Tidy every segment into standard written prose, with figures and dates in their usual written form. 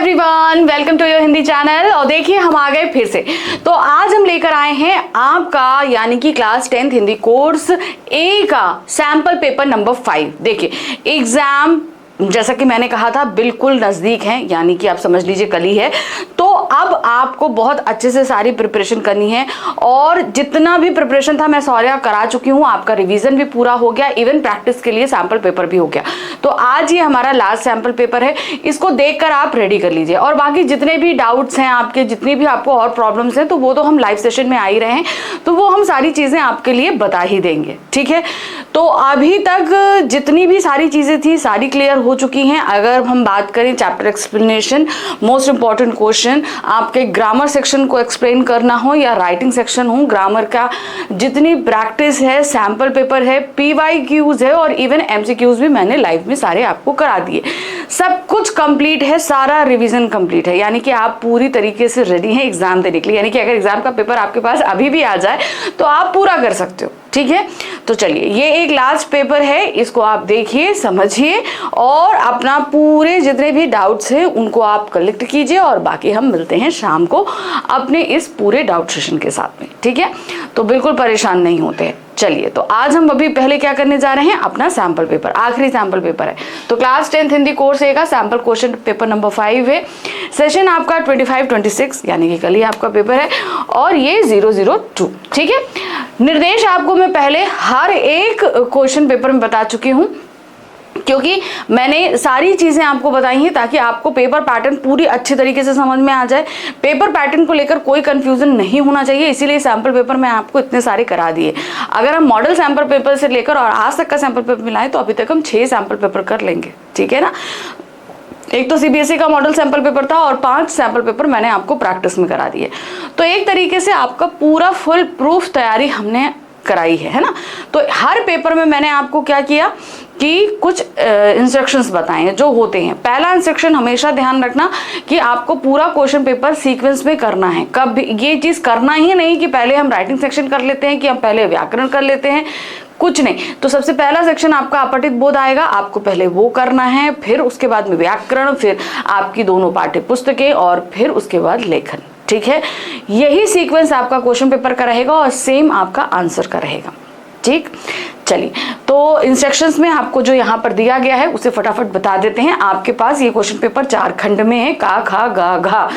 Everyone, welcome to your Hindi channel. और देखिए हम आ गए फिर से। तो आज हम लेकर आए हैं आपका यानी कि क्लास 10th हिंदी कोर्स ए का सैंपल पेपर नंबर 5। देखिए एग्जाम जैसा कि मैंने कहा था बिल्कुल नज़दीक है, यानी कि आप समझ लीजिए कल ही है। तो अब आपको बहुत अच्छे से सारी प्रिपरेशन करनी है और जितना भी प्रिपरेशन था मैं सारा करा चुकी हूँ। आपका रिवीजन भी पूरा हो गया, इवन प्रैक्टिस के लिए सैंपल पेपर भी हो गया। तो आज ये हमारा लास्ट सैंपल पेपर है, इसको देखकर आप रेडी कर लीजिए। और बाकी जितने भी डाउट्स हैं आपके, जितनी भी आपको और प्रॉब्लम्स हैं, तो वो तो हम लाइव सेशन में आ ही रहे हैं, तो वो हम सारी चीज़ें आपके लिए बता ही देंगे। ठीक है, तो अभी तक जितनी भी सारी चीज़ें थी सारी क्लियर हो चुकी हैं। अगर हम बात करें chapter explanation, most important question, आपके ग्रामर सेक्शन को एक्सप्लेन करना हो या राइटिंग सेक्शन हो, ग्रामर का जितनी प्रैक्टिस है, सैंपल पेपर है, PYQs है और इवन MCQs भी मैंने लाइव में सारे आपको करा दिए। सब कुछ कंप्लीट है, सारा रिवीजन कंप्लीट है, यानी कि आप पूरी तरीके से रेडी हैं एग्जाम देने के लिए। यानी कि अगर एग्जाम का पेपर आपके पास अभी भी आ जाए तो आप पूरा कर सकते हो। ठीक है, तो चलिए ये एक लास्ट पेपर है, इसको आप देखिए, समझिए और अपना पूरे जितने भी डाउट्स हैं उनको आप कलेक्ट कीजिए और बाकी हम मिलते हैं शाम को अपने इस पूरे डाउट सेशन के साथ में। ठीक है, तो बिल्कुल परेशान नहीं होते। चलिए, तो आज हम अभी पहले क्या करने जा रहे हैं, अपना सैंपल पेपर, आखिरी सैंपल पेपर है। तो क्लास 10th हिंदी कोर्स ए का सैंपल क्वेश्चन पेपर नंबर 5 है। सेशन आपका 25-26 यानी कि कल ही आपका पेपर है और ये 002। ठीक है, निर्देश आपको मैं पहले हर एक क्वेश्चन पेपर में बता चुकी हूँ, क्योंकि मैंने सारी चीज़ें आपको बताई हैं ताकि आपको पेपर पैटर्न पूरी अच्छी तरीके से समझ में आ जाए। पेपर पैटर्न को लेकर कोई कंफ्यूजन नहीं होना चाहिए, इसीलिए सैंपल पेपर मैं आपको इतने सारे करा दिए। अगर हम मॉडल सैंपल पेपर से लेकर और आज तक का सैंपल पेपर मिलाएं तो अभी तक हम 6 सैंपल पेपर कर लेंगे। ठीक है ना, एक तो CBSE का मॉडल सैंपल पेपर था और 5 सैंपल पेपर मैंने आपको प्रैक्टिस में करा दिए। तो एक तरीके से आपका पूरा फुल प्रूफ तैयारी हमने कराई है ना। तो हर पेपर में मैंने आपको क्या किया कि कुछ इंस्ट्रक्शंस बताए हैं जो होते हैं। पहला इंस्ट्रक्शन हमेशा ध्यान रखना कि आपको पूरा क्वेश्चन पेपर सीक्वेंस में करना है। कब ये चीज़ करना ही नहीं कि पहले हम राइटिंग सेक्शन कर लेते हैं, कि हम पहले व्याकरण कर लेते हैं, कुछ नहीं। तो सबसे पहला सेक्शन आपका अपठित बोध आएगा, आपको पहले वो करना है, फिर उसके बाद में व्याकरण, फिर आपकी दोनों पाठ्य पुस्तकें और फिर उसके बाद लेखन। ठीक है, यही सीक्वेंस आपका क्वेश्चन पेपर का रहेगा और सेम आपका आंसर का रहेगा। ठीक, चलिए तो इंस्ट्रक्शंस में आपको जो यहाँ पर दिया गया है उसे फटाफट बता देते हैं। आपके पास ये क्वेश्चन पेपर 4 खंड में है। का, खा, गा, घा।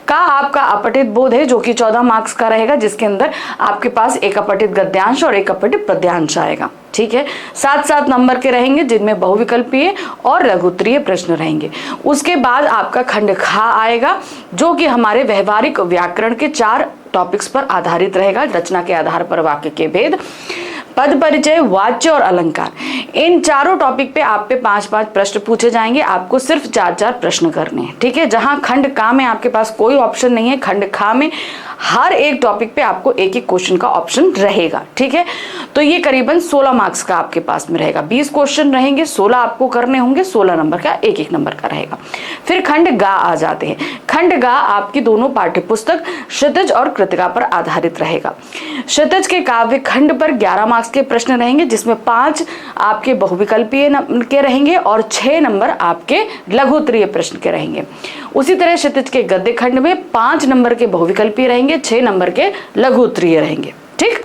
का आपका अपठित बोध है जो कि 14 मार्क्स का रहेगा, जिसके अंदर आपके पास एक अपठित गद्यांश और एक अपठित पद्यांश आएगा। ठीक है, 7-7 नंबर के रहेंगे जिनमें बहुविकल्पीय और लघुत्तरीय प्रश्न रहेंगे। उसके बाद आपका खंड खा आएगा जो कि हमारे व्यवहारिक व्याकरण के 4 टॉपिक्स पर आधारित रहेगा। रचना के आधार पर वाक्य के भेद, पद परिचय, वाच्य और अलंकार, इन चारों टॉपिक पे आप पे 5-5 प्रश्न पूछे जाएंगे। आपको सिर्फ 4-4 प्रश्न करने हैं। ठीक है, जहां खंड का में आपके पास कोई ऑप्शन नहीं है, खंड खा में हर एक टॉपिक पे आपको एक एक क्वेश्चन का ऑप्शन रहेगा। ठीक है, तो ये करीबन 16 मार्क्स का आपके पास में रहेगा। 20 क्वेश्चन रहेंगे, 16 आपको करने होंगे, 16 नंबर का एक एक नंबर का रहेगा। फिर खंड गा आ जाते हैं। खंड गा आपकी दोनों पाठ्य पुस्तक क्षितिज और कृतिका पर आधारित रहेगा। क्षितिज के काव्य खंड पर 11 मार्क्स के प्रश्न रहेंगे, जिसमें 5 आपके बहुविकल्पीय के रहेंगे और 6 नंबर आपके लघुत्तरीय प्रश्न के रहेंगे। उसी तरह क्षितिज के गद्य खंड में 5 नंबर के बहुविकल्पीय रहेंगे, 6 नंबर के लघुत्तरीय रहेंगे। ठीक,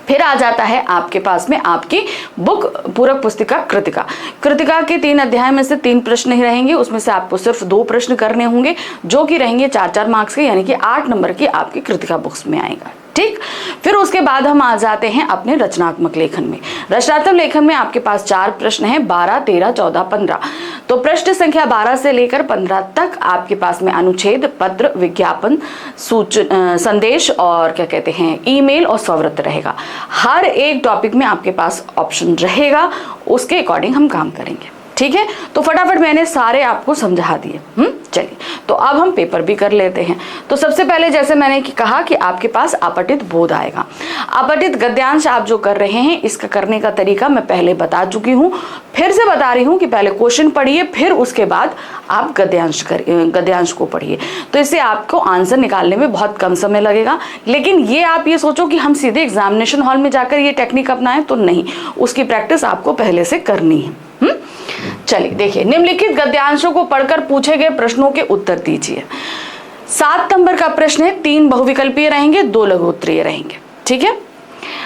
फिर आ जाता है आपके पास में आपकी बुक पूरक पुस्तिका कृतिका। कृतिका के 3 अध्याय में से 3 प्रश्न ही रहेंगे, उसमें से आपको सिर्फ 2 प्रश्न करने होंगे जो कि रहेंगे 4-4 मार्क्स के, यानी कि 8 नंबर की आपकी कृतिका बुक्स में आएगा। ठीक, फिर उसके बाद हम आ जाते हैं अपने रचनात्मक लेखन में। रचनात्मक लेखन में आपके पास 4 प्रश्न हैं, 12, 13, 14, 15। तो प्रश्न संख्या 12 से लेकर 15 तक आपके पास में अनुच्छेद, पत्र, विज्ञापन, संदेश और क्या कहते हैं ईमेल और स्ववृत्त रहेगा। हर एक टॉपिक में आपके पास ऑप्शन रहेगा, उसके अकॉर्डिंग हम काम करेंगे। ठीक है, तो फटाफट मैंने सारे आपको समझा दिए। चलिए, तो अब हम पेपर भी कर लेते हैं। तो सबसे पहले जैसे मैंने कहा कि आपके पास अपठित बोध आएगा। अपठित गद्यांश आप जो कर रहे हैं, इसका करने का तरीका मैं पहले बता चुकी हूँ, फिर से बता रही हूँ कि पहले क्वेश्चन पढ़िए, फिर उसके बाद आप गद्यांश को पढ़िए। तो इससे आपको आंसर निकालने में बहुत कम समय लगेगा। लेकिन ये आप ये सोचो कि हम सीधे एग्जामिनेशन हॉल में जाकर ये टेक्निक अपनाएं, तो नहीं, उसकी प्रैक्टिस आपको पहले से करनी है। चलिए देखिए, निम्नलिखित गद्यांशों को पढ़कर पूछे गए प्रश्नों के उत्तर दीजिए। 7 नंबर का प्रश्न है, 3 बहुविकल्पीय रहेंगे, 2 लघु उत्तरीय रहेंगे। ठीक है।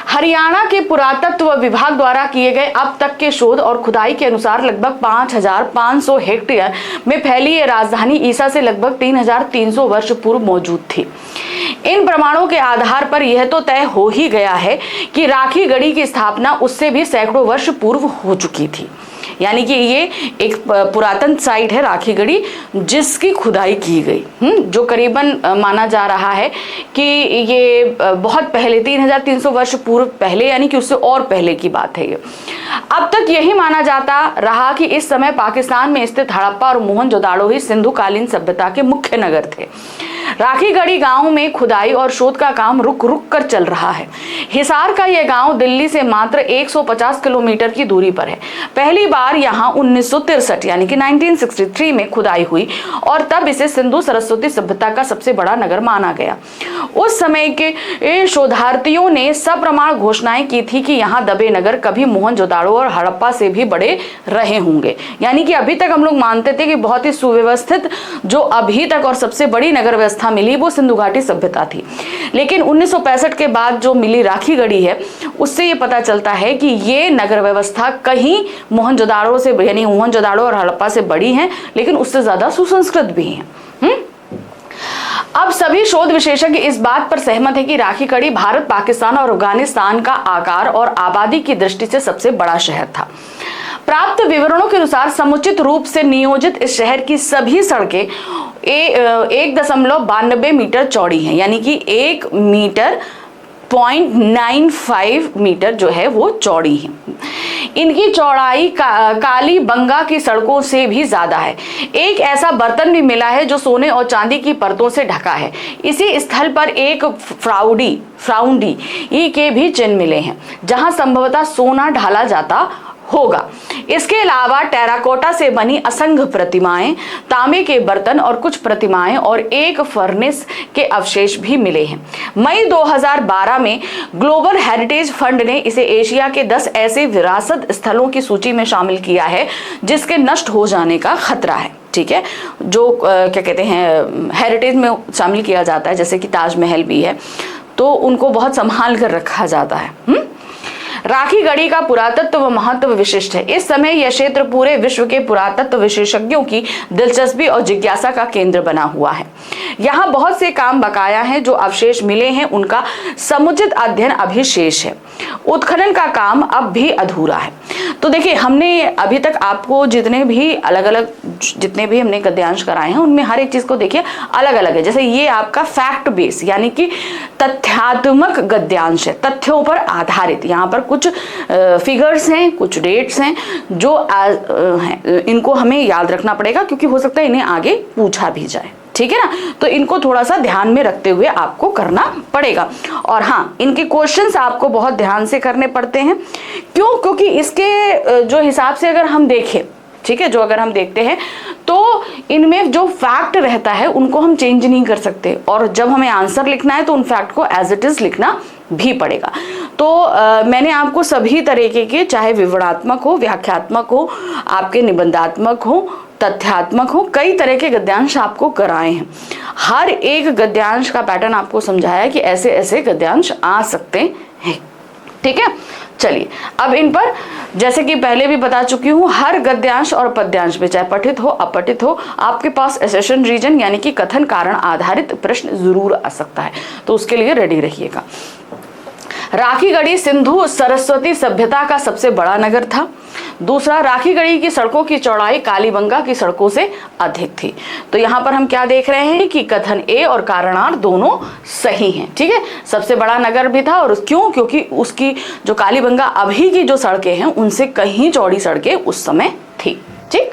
हरियाणा के पुरातत्व विभाग द्वारा किए गए अब तक के शोध और खुदाई के अनुसार लगभग 5500 हेक्टेयर में फैली ये राजधानी ईसा से लगभग 3300 वर्ष पूर्व मौजूद थी। इन प्रमाणों के आधार पर यह तो तय हो ही गया है कि राखी गढ़ी की स्थापना उससे भी सैकड़ों वर्ष पूर्व हो चुकी थी। यानी कि ये एक पुरातन साइट है राखी गढ़ी, जिसकी खुदाई की गई, जो करीबन माना जा रहा है कि ये बहुत पहले 3300 वर्ष पूर्व पहले, यानी कि उससे और पहले की बात है ये। अब तक यही माना जाता रहा कि इस समय पाकिस्तान में स्थित हड़प्पा और मोहनजोदाड़ो ही सिंधुकालीन सभ्यता के मुख्य नगर थे। राखी गढ़ी गांव में खुदाई और शोध का काम रुक रुक कर चल रहा है। हिसार का यह गांव दिल्ली से मात्र 150 किलोमीटर की दूरी पर है। पहली बार यहां 1963 यानी कि 1963 में खुदाई हुई और तब इसे सिंधु सरस्वती सभ्यता का सबसे बड़ा नगर माना गया। उस समय के शोधार्थियों ने सप्रमाण घोषणाएं की थी कि यहाँ दबे नगर कभी मोहनजोदाड़ो और हड़प्पा से भी बड़े रहे होंगे। यानी कि अभी तक हम लोग मानते थे कि बहुत ही सुव्यवस्थित जो अभी तक और सबसे बड़ी नगर व्यवस्था मिली वो सिंधु घाटी सभ्यता थी। लेकिन 1965 के बाद जो मिली राखी गढ़ी है, उससे ये पता चलता है कि ये नगर व्यवस्था कहीं मोहनजोदाड़ो से, यानी मोहनजोदाड़ो और हड़प्पा से बड़ी है, लेकिन उससे ज्यादा सुसंस्कृत भी है। अब सभी शोध विशेषज्ञ इस बात पर सहमत है कि राखी गढ़ी भारत, पाकिस्तान और अफगानिस्तान का आकार और आबादी की दृष्टि से सबसे बड़ा शहर था। प्राप्त विवरणों के अनुसार समुचित रूप से नियोजित इस शहर की सभी सड़कें 1.92 मीटर चौड़ी हैं, यानी कि 1 मीटर 0.95 मीटर जो है वो चौड़ी है। इनकी चौड़ाई काली बंगा की सड़कों से भी ज्यादा है। एक ऐसा बर्तन भी मिला है जो सोने और चांदी की परतों से ढका है। इसी स्थल पर एक फ्राउंडी के भी चिन्ह मिले हैं, जहां संभवतः सोना ढाला जाता होगा। इसके अलावा टेराकोटा से बनी असंख्य प्रतिमाएं, तांबे के बर्तन और कुछ प्रतिमाएं और एक फर्नेस के अवशेष भी मिले हैं। मई 2012 में ग्लोबल हेरिटेज फंड ने इसे एशिया के 10 ऐसे विरासत स्थलों की सूची में शामिल किया है जिसके नष्ट हो जाने का खतरा है। ठीक है, जो क्या कहते हैं हेरिटेज में शामिल किया जाता है, जैसे कि ताजमहल भी है, तो उनको बहुत संभाल कर रखा जाता है। राखी गढ़ी का पुरातत्व व महत्व विशिष्ट है। इस समय यह क्षेत्र पूरे विश्व के पुरातत्व विशेषज्ञों की दिलचस्पी और जिज्ञासा का केंद्र बना हुआ है। यहाँ बहुत से काम बकाया हैं। जो अवशेष मिले हैं उनका समुचित अध्ययन अभी शेष है। उत्खनन का काम अब भी अधूरा है। तो देखिए, हमने अभी तक आपको जितने भी हमने गद्यांश कराए हैं, उनमें हर एक चीज को देखिए अलग अलग है। जैसे ये आपका फैक्ट बेस यानी कि तथ्यात्मक गद्यांश है, तथ्यों पर आधारित। यहाँ पर कुछ फिगर्स हैं, कुछ डेट्स हैं जो हैं, इनको हमें याद रखना पड़ेगा क्योंकि हो सकता है इन्हें आगे पूछा भी जाए। ठीक है ना, तो इनको थोड़ा सा ध्यान में रखते हुए आपको करना पड़ेगा। और हाँ, इनके क्वेश्चंस आपको बहुत ध्यान से करने पड़ते हैं। क्यों? क्योंकि इसके जो हिसाब से अगर हम देखें, ठीक है, जो अगर हम देखते हैं तो इनमें जो फैक्ट रहता है उनको हम चेंज नहीं कर सकते, और जब हमें आंसर लिखना है तो उन फैक्ट को एज इट इज लिखना भी पड़ेगा। तो मैंने आपको सभी तरीके के, चाहे विवरणात्मक हो, व्याख्यात्मक हो, आपके निबंधात्मक हो, तथ्यात्मक हो, कई तरह के गद्यांश आपको कराए हैं। हर एक गद्यांश का पैटर्न आपको समझाया कि ऐसे ऐसे गद्यांश आ सकते हैं। ठीक है, चलिए अब इन पर, जैसे कि पहले भी बता चुकी हूं, हर गद्यांश और पद्यांश में चाहे पठित हो अपठित हो, आपके पास एसेशन रीजन यानी कि कथन कारण आधारित प्रश्न जरूर आ सकता है, तो उसके लिए रेडी रहिएगा। राखी गढ़ी सिंधु सरस्वती सभ्यता का सबसे बड़ा नगर था। दूसरा, राखी गढ़ी की सड़कों की चौड़ाई कालीबंगा की सड़कों से अधिक थी। तो यहाँ पर हम क्या देख रहे हैं कि कथन ए और कारणार्थ दोनों सही हैं। ठीक है, सबसे बड़ा नगर भी था, और क्यों? क्योंकि उसकी जो कालीबंगा अभी की जो सड़कें हैं उनसे कहीं चौड़ी सड़कें उस समय थी। ठीक,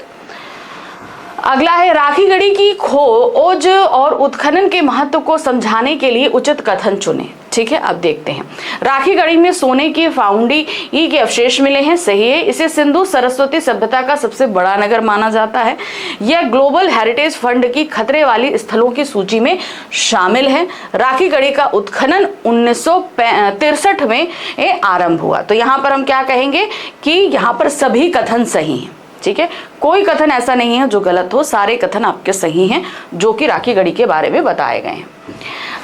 अगला है राखी गढ़ी की खोज और उत्खनन के महत्व को समझाने के लिए उचित कथन चुने। ठीक ठीक है, अब देखते हैं। राखी गढ़ी में सोने की फाउंडी के अवशेष मिले हैं, सही है। इसे सिंधु सरस्वती सभ्यता का सबसे बड़ा नगर माना जाता है। यह ग्लोबल हेरिटेज फंड की खतरे वाली स्थलों की सूची में शामिल है। राखी गढ़ी का उत्खनन 1963 में आरंभ हुआ। तो यहाँ पर हम क्या कहेंगे कि यहाँ पर सभी कथन सही हैं, ठीक है, कोई कथन ऐसा नहीं है जो गलत हो, सारे कथन आपके सही हैं जो कि राखी गढ़ी के बारे में बताए गए हैं।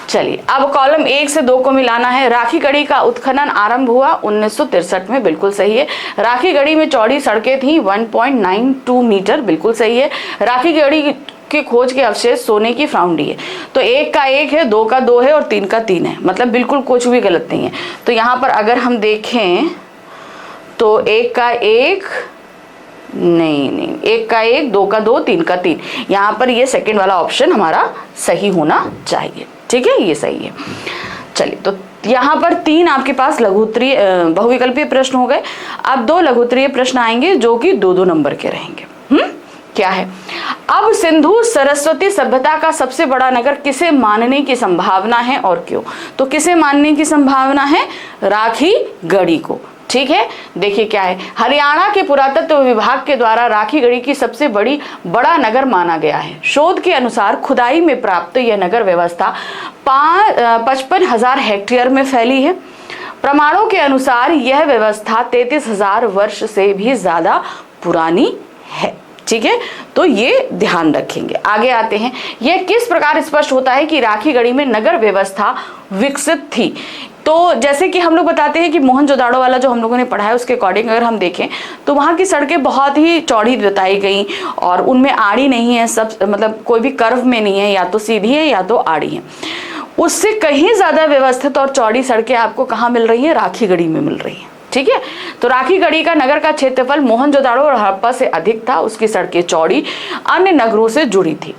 चलिए, अब कॉलम 1 से 2 को मिलाना है। राखी गढ़ी का उत्खनन आरंभ हुआ 1963 में, बिल्कुल सही है। राखी गढ़ी में चौड़ी सड़कें थी 1.92 मीटर, बिल्कुल सही है। राखी गढ़ी की खोज के अवशेष सोने की फाउंडी है। तो 1 का 1 है, 2 का 2 है और 3 का 3 है, मतलब बिल्कुल कुछ भी गलत नहीं है। तो यहाँ पर अगर हम देखें तो 1 का 1 नहीं, 1 का 1, 2 का 2, 3 का 3, यहाँ पर ये सेकंड वाला ऑप्शन हमारा सही होना चाहिए, ठीक है, ये सही है। चलिए, तो यहाँ पर 3 आपके पास लघुत्तरीय बहुविकल्पीय प्रश्न हो गए। अब 2 लघुत्तरीय प्रश्न आएंगे जो कि 2-2 नंबर के रहेंगे। क्या है? अब सिंधु सरस्वती सभ्यता का सबसे बड़ा नगर किसे मानने की संभावना है और क्यों? तो किसे मानने की संभावना है? राखी गढ़ी को, ठीक है। देखिए क्या है, हरियाणा के पुरातत्व विभाग के द्वारा राखी गढ़ी की सबसे बड़ा नगर माना गया है। शोध के अनुसार खुदाई में प्राप्त यह नगर व्यवस्था 55,000 हेक्टेयर में फैली है। प्रमाणों के अनुसार यह व्यवस्था 33,000 वर्ष से भी ज्यादा पुरानी है, ठीक है, तो ये ध्यान रखेंगे। आगे आते हैं, यह किस प्रकार स्पष्ट होता है कि राखी गढ़ी में नगर व्यवस्था विकसित थी? तो जैसे कि हम लोग बताते हैं कि मोहनजोदाड़ो वाला जो हम लोगों ने पढ़ा है उसके अकॉर्डिंग अगर हम देखें तो वहाँ की सड़कें बहुत ही चौड़ी बताई गई और उनमें आड़ी नहीं है, सब मतलब कोई भी कर्व में नहीं है, या तो सीधी है या तो आड़ी है। उससे कहीं ज्यादा व्यवस्थित और चौड़ी सड़कें आपको कहाँ मिल रही है? राखी गढ़ी में मिल रही है, ठीक है। तो राखी गढ़ी का नगर का क्षेत्रफल मोहनजोदाड़ो और हड़प्पा से अधिक था। उसकी सड़कें चौड़ी, अन्य नगरों से जुड़ी थी।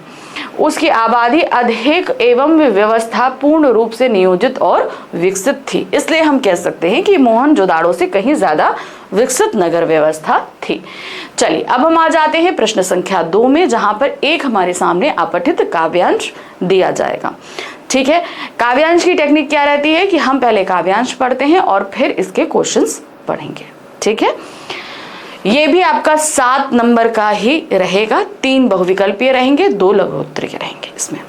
उसकी आबादी अधिक एवं व्यवस्था पूर्ण रूप से नियोजित और विकसित थी। इसलिए हम कह सकते हैं कि मोहनजोदाड़ो से कहीं ज्यादा विकसित नगर व्यवस्था थी। चलिए, अब हम आ जाते हैं प्रश्न संख्या 2 में, जहां पर एक हमारे सामने अपठित काव्यांश दिया जाएगा, ठीक है। काव्यांश की टेक्निक क्या रहती है कि हम पहले काव्यांश पढ़ते हैं और फिर इसके क्वेश्चंस पढ़ेंगे, ठीक है। ये भी आपका 7 नंबर का ही रहेगा। 3 बहुविकल्पीय रहेंगे, 2 लघुत्तरीय रहेंगे इसमें।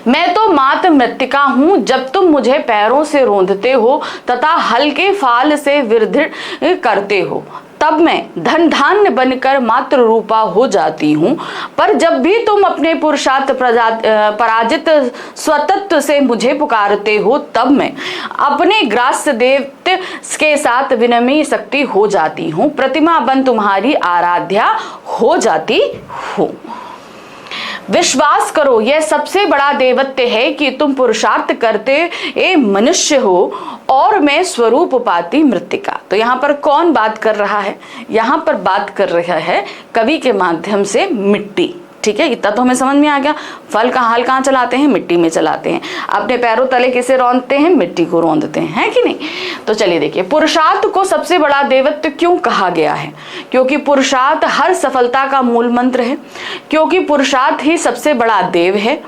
मैं तो मात्र मृत्तिका हूं, जब तुम मुझे पैरों से रोंदते हो तथा हल्के फाल से विदृढ़ करते हो, तब मैं धन धान्य बनकर मात्र रूपा हो जाती हूँ। पर जब भी तुम अपने पुरुषार्थ पराजित स्वतत्व से मुझे पुकारते हो, तब मैं अपने ग्रास्य देवत्व के साथ विनम्र शक्ति हो जाती हूँ, प्रतिमा बन तुम्हारी आराध्या हो जाती हूँ। विश्वास करो, यह सबसे बड़ा देवत्व है कि तुम पुरुषार्थ करते मनुष्य हो और मैं स्वरूप पाती मृत्तिका। तो यहाँ पर कौन बात कर रहा है? यहाँ पर बात कर रहा है कवि के माध्यम से मिट्टी, ठीक है। इतना तो हमें समझ में आ गया। फल का हाल कहाँ चलाते हैं? मिट्टी में चलाते हैं। अपने पैरों तले किसे रौंदते हैं? मिट्टी को रौंदते हैं, है कि नहीं? तो चलिए देखिए, पुरुषार्थ को सबसे बड़ा देवत्व क्यों कहा गया है? क्योंकि पुरुषार्थ हर सफलता का मूल मंत्र है, क्योंकि पुरुषार्थ ही सबसे बड़ा देव है,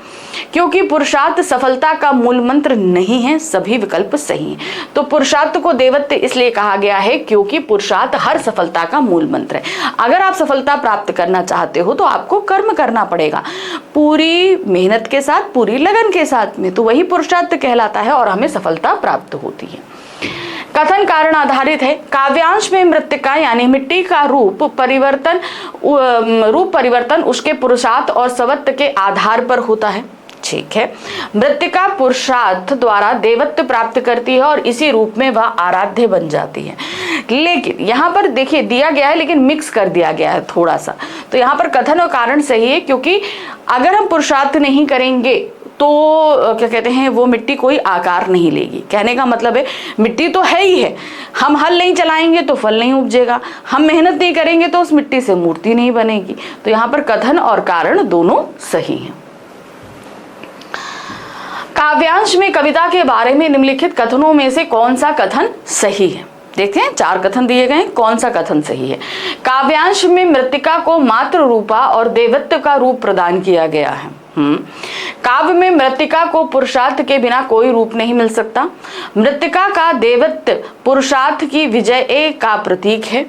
क्योंकि पुरुषार्थ सफलता का मूल मंत्र नहीं है। सभी विकल्प सही हैं। तो पुरुषार्थ को देवत्व इसलिए कहा गया है क्योंकि पुरुषार्थ हर सफलता का मूल मंत्र है। अगर आप सफलता प्राप्त करना चाहते हो तो आपको कर्म करना पड़ेगा, पूरी मेहनत के साथ, पूरी लगन के साथ में, तो वही पुरुषार्थ कहलाता है और हमें सफलता प्राप्त होती है। कथन कारण आधारित है। काव्यांश में मृत्तिका यानी मिट्टी का रूप परिवर्तन उसके पुरुषार्थ और सवत्व के आधार पर होता है, ठीक है। मृत्तिका पुरुषार्थ द्वारा देवत्व प्राप्त करती है और इसी रूप में वह आराध्य बन जाती है। लेकिन यहाँ पर देखिए दिया गया है, लेकिन मिक्स कर दिया गया है थोड़ा सा। तो यहाँ पर कथन और कारण सही है, क्योंकि अगर हम पुरुषार्थ नहीं करेंगे तो क्या कहते हैं, वो मिट्टी कोई आकार नहीं लेगी। कहने का मतलब है मिट्टी तो है ही है, हम हल नहीं चलाएंगे तो फल नहीं उपजेगा, हम मेहनत नहीं करेंगे तो उस मिट्टी से मूर्ति नहीं बनेगी। तो यहाँ पर कथन और कारण दोनों सही हैं। काव्यांश में कविता के बारे में निम्नलिखित कथनों में से कौन सा कथन सही है? देखते हैं, 4 कथन दिए गए हैं, कौन सा कथन सही है? काव्यांश में मृत्तिका को मात्र रूपा और देवत्व का रूप प्रदान किया गया है। काव्य में मृत्तिका को पुरुषार्थ के बिना कोई रूप नहीं मिल सकता। मृत्तिका का देवत्व पुरुषार्थ की विजय का प्रतीक है।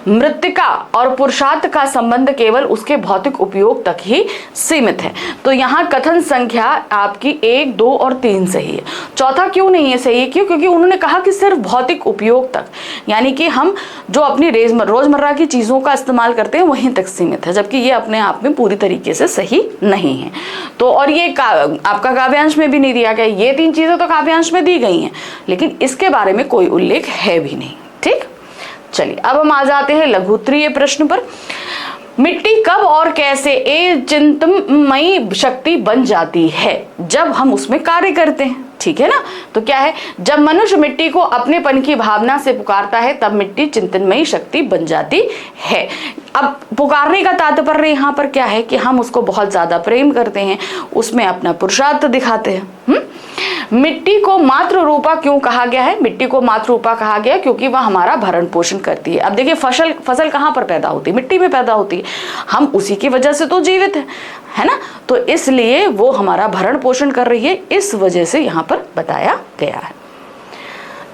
मृत्तिका और पुरुषार्थ का संबंध केवल उसके भौतिक उपयोग तक ही सीमित है। तो यहाँ कथन संख्या आपकी 1, 2 और 3 सही है। चौथा क्यों नहीं है सही? क्यों? क्योंकि उन्होंने कहा कि सिर्फ भौतिक उपयोग तक, यानी कि हम जो अपनी रोजमर्रा की चीजों का इस्तेमाल करते हैं वहीं तक सीमित है, जबकि ये अपने आप में पूरी तरीके से सही नहीं है। तो और ये आपका काव्यांश में भी नहीं दिया गया। ये 3 चीजें तो काव्यांश में दी गई हैं, लेकिन इसके बारे में कोई उल्लेख है भी नहीं। ठीक, चलिए अब हम आ जाते हैं लघु उत्तरीय प्रश्न पर। मिट्टी कब और कैसे एक चिंतनमयी शक्ति बन जाती है? जब हम उसमें कार्य करते हैं, ठीक है ना। तो क्या है, जब मनुष्य मिट्टी को अपनेपन की भावना से पुकारता है तब मिट्टी चिंतनमयी शक्ति बन जाती है। अब पुकारने का तात्पर्य यहाँ पर क्या है कि हम उसको बहुत ज्यादा प्रेम करते हैं, उसमें अपना पुरुषार्थ दिखाते हैं। मिट्टी को मातृरूपा क्यों कहा गया है? मिट्टी को मातृरूपा कहा गया क्योंकि वह हमारा भरण पोषण करती है। अब देखिए फसल कहाँ पर पैदा होती है? मिट्टी में पैदा होती है। हम उसी की वजह से तो जीवित है ना, तो इसलिए वो हमारा भरण पोषण कर रही है, इस वजह से यहाँ पर बताया गया है।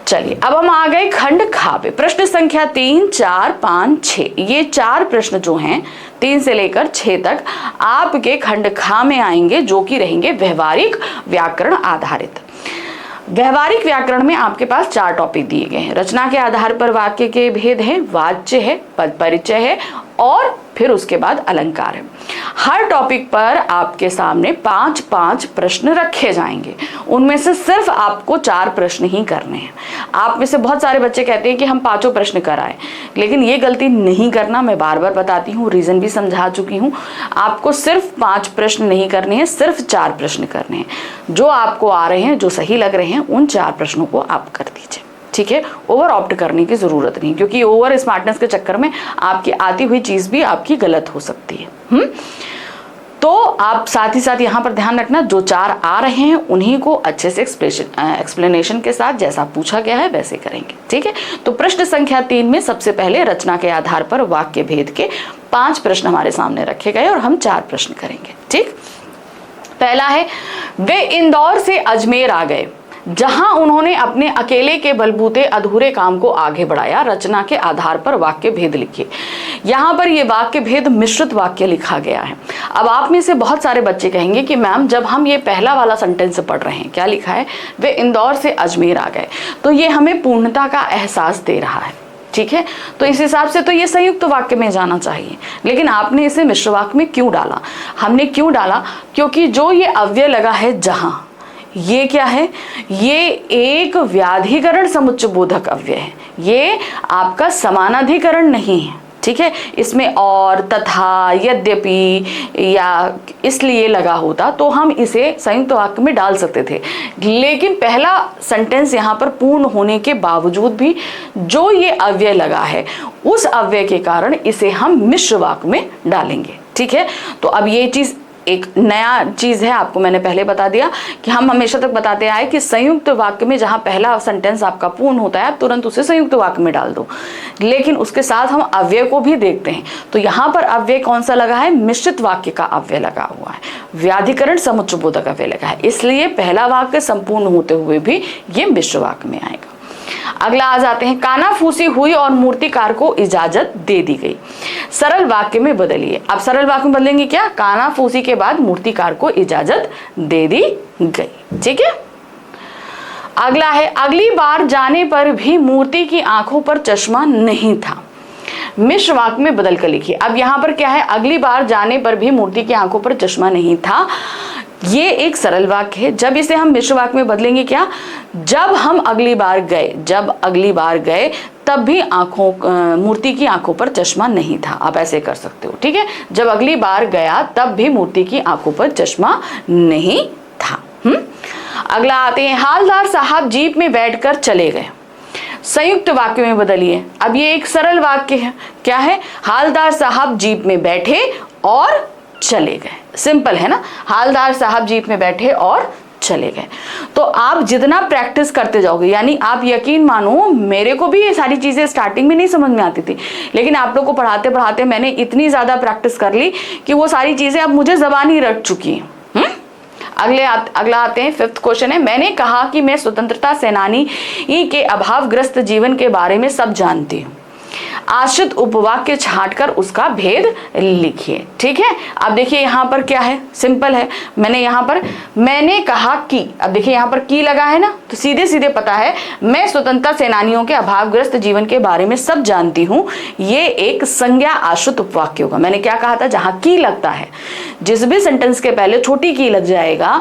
चलिए अब हम आ गए खंड खा पे। प्रश्न संख्या 3, 4, 5, 6, ये 4 प्रश्न जो हैं 3 से लेकर 6 तक आपके खंड खा में आएंगे, जो कि रहेंगे व्यवहारिक व्याकरण आधारित। व्यवहारिक व्याकरण में आपके पास 4 टॉपिक दिए गए हैं। रचना के आधार पर वाक्य के भेद है, वाच्य है, पद परिचय है और फिर उसके बाद अलंकार है। हर टॉपिक पर आपके सामने 5-5 प्रश्न रखे जाएंगे। उनमें से सिर्फ आपको 4 प्रश्न ही करने हैं। आप में से बहुत सारे बच्चे कहते हैं कि हम 5 प्रश्न कराएं, लेकिन ये गलती नहीं करना। मैं बार बार बताती हूँ, रीजन भी समझा चुकी हूँ। आपको सिर्फ 5 प्रश्न नहीं करने हैं, सिर्फ 4 प्रश्न करने हैं। जो आपको आ रहे हैं, जो सही लग रहे हैं, उन 4 प्रश्नों को आप कर दीजिए। ठीक है, ओवर ऑप्ट करने की जरूरत नहीं, क्योंकि ओवर स्मार्टनेस के चक्कर में आपकी आती हुई चीज भी आपकी गलत हो सकती है। तो आप साथ ही साथ यहाँ पर ध्यान रखना, जो 4 आ रहे हैं उन्हीं को अच्छे से एक्सप्लेनेशन के साथ जैसा पूछा गया है वैसे करेंगे। ठीक है, तो प्रश्न संख्या 3 में सबसे पहले रचना के आधार पर वाक्य भेद के 5 प्रश्न हमारे सामने रखे गए और हम 4 प्रश्न करेंगे। ठीक, पहला है, वे इंदौर से अजमेर आ गए जहां उन्होंने अपने अकेले के बलबूते अधूरे काम को आगे बढ़ाया। रचना के आधार पर वाक्य भेद लिखिए। यहाँ पर ये वाक्य भेद मिश्रित वाक्य लिखा गया है। अब आप में से बहुत सारे बच्चे कहेंगे कि मैम जब हम ये पहला वाला सेंटेंस पढ़ रहे हैं, क्या लिखा है, वे इंदौर से अजमेर आ गए, तो ये हमें पूर्णता का एहसास दे रहा है। ठीक है, तो इस हिसाब से तो ये संयुक्त वाक्य में जाना चाहिए, लेकिन आपने इसे मिश्र वाक्य में क्यों डाला? हमने क्यों डाला? क्योंकि जो ये अव्यय लगा है जहां, ये क्या है, ये एक व्याधिकरण समुच्चय बोधक अव्यय है, ये आपका समानाधिकरण नहीं है। ठीक है, इसमें और, तथा, यद्यपि या इसलिए लगा होता तो हम इसे संयुक्त वाक्य में डाल सकते थे, लेकिन पहला सेंटेंस यहाँ पर पूर्ण होने के बावजूद भी जो ये अव्यय लगा है उस अव्यय के कारण इसे हम मिश्र वाक्य में डालेंगे। ठीक है, तो अब ये चीज एक नया चीज है, आपको मैंने पहले बता दिया कि हम हमेशा तक बताते आए कि संयुक्त वाक्य में जहां पहला सेंटेंस आपका पूर्ण होता है आप तुरंत उसे संयुक्त वाक्य में डाल दो, लेकिन उसके साथ हम अव्यय को भी देखते हैं। तो यहाँ पर अव्यय कौन सा लगा है? मिश्रित वाक्य का अव्यय लगा हुआ है, व्याधिकरण समुच्चय बोधक अव्यय लगा है, इसलिए पहला वाक्य संपूर्ण होते हुए भी ये मिश्र वाक्य में आएगा। अगला आ जाते हैं, कानाफूसी हुई और मूर्तिकार को इजाजत दे दी गई। सरल वाक्य में बदलिए। अब सरल वाक्य में बदलेंगे क्या? कानाफूसी के बाद मूर्तिकार को इजाजत दे दी गई। ठीक है, अगला है, अगली बार जाने पर भी मूर्ति की आंखों पर चश्मा नहीं था। मिश्र वाक्य में बदल कर लिखिए। अब यहाँ पर क्या है, अगली बार जाने पर भी मूर्ति की आंखों पर चश्मा नहीं था, ये एक सरल वाक्य है। जब इसे हम मिश्र वाक्य में बदलेंगे क्या? जब हम अगली बार गए तब भी मूर्ति की आंखों पर चश्मा नहीं था। आप ऐसे कर सकते हो। ठीक है, जब अगली बार गया तब भी मूर्ति की आंखों पर चश्मा नहीं था। अगला आते हैं, हालदार साहब जीप में बैठकर चले गए। संयुक्त वाक्य में बदलिए। अब ये एक सरल वाक्य है, क्या है? हालदार साहब जीप में बैठे और चले गए। सिंपल है ना, हालदार साहब जीप में बैठे और चले गए। तो आप जितना प्रैक्टिस करते जाओगे, यानी आप यकीन मानो, मेरे को भी ये सारी चीजें स्टार्टिंग में नहीं समझ में आती थी, लेकिन आप लोग को पढ़ाते पढ़ाते मैंने इतनी ज्यादा प्रैक्टिस कर ली कि वो सारी चीजें अब मुझे जबानी रट चुकी हैं। अगला आते हैं, 5th क्वेश्चन है, मैंने कहा कि मैं स्वतंत्रता सेनानी के अभावग्रस्त जीवन के बारे में सब जानती हूँ। आश्रित उपवाक्य छांटकर उसका भेद लिखिए। ठीक है, अब देखिए यहाँ पर क्या है, सिंपल है। मैंने कहा कि, अब देखिए यहाँ पर की लगा है ना, तो सीधे सीधे पता है मैं स्वतंत्रता सेनानियों के अभावग्रस्त जीवन के बारे में सब जानती हूँ, ये एक संज्ञा आश्रित उपवाक्य होगा। मैंने क्या कहा था, जहां की लगता है, जिस भी सेंटेंस के पहले छोटी की लग जाएगा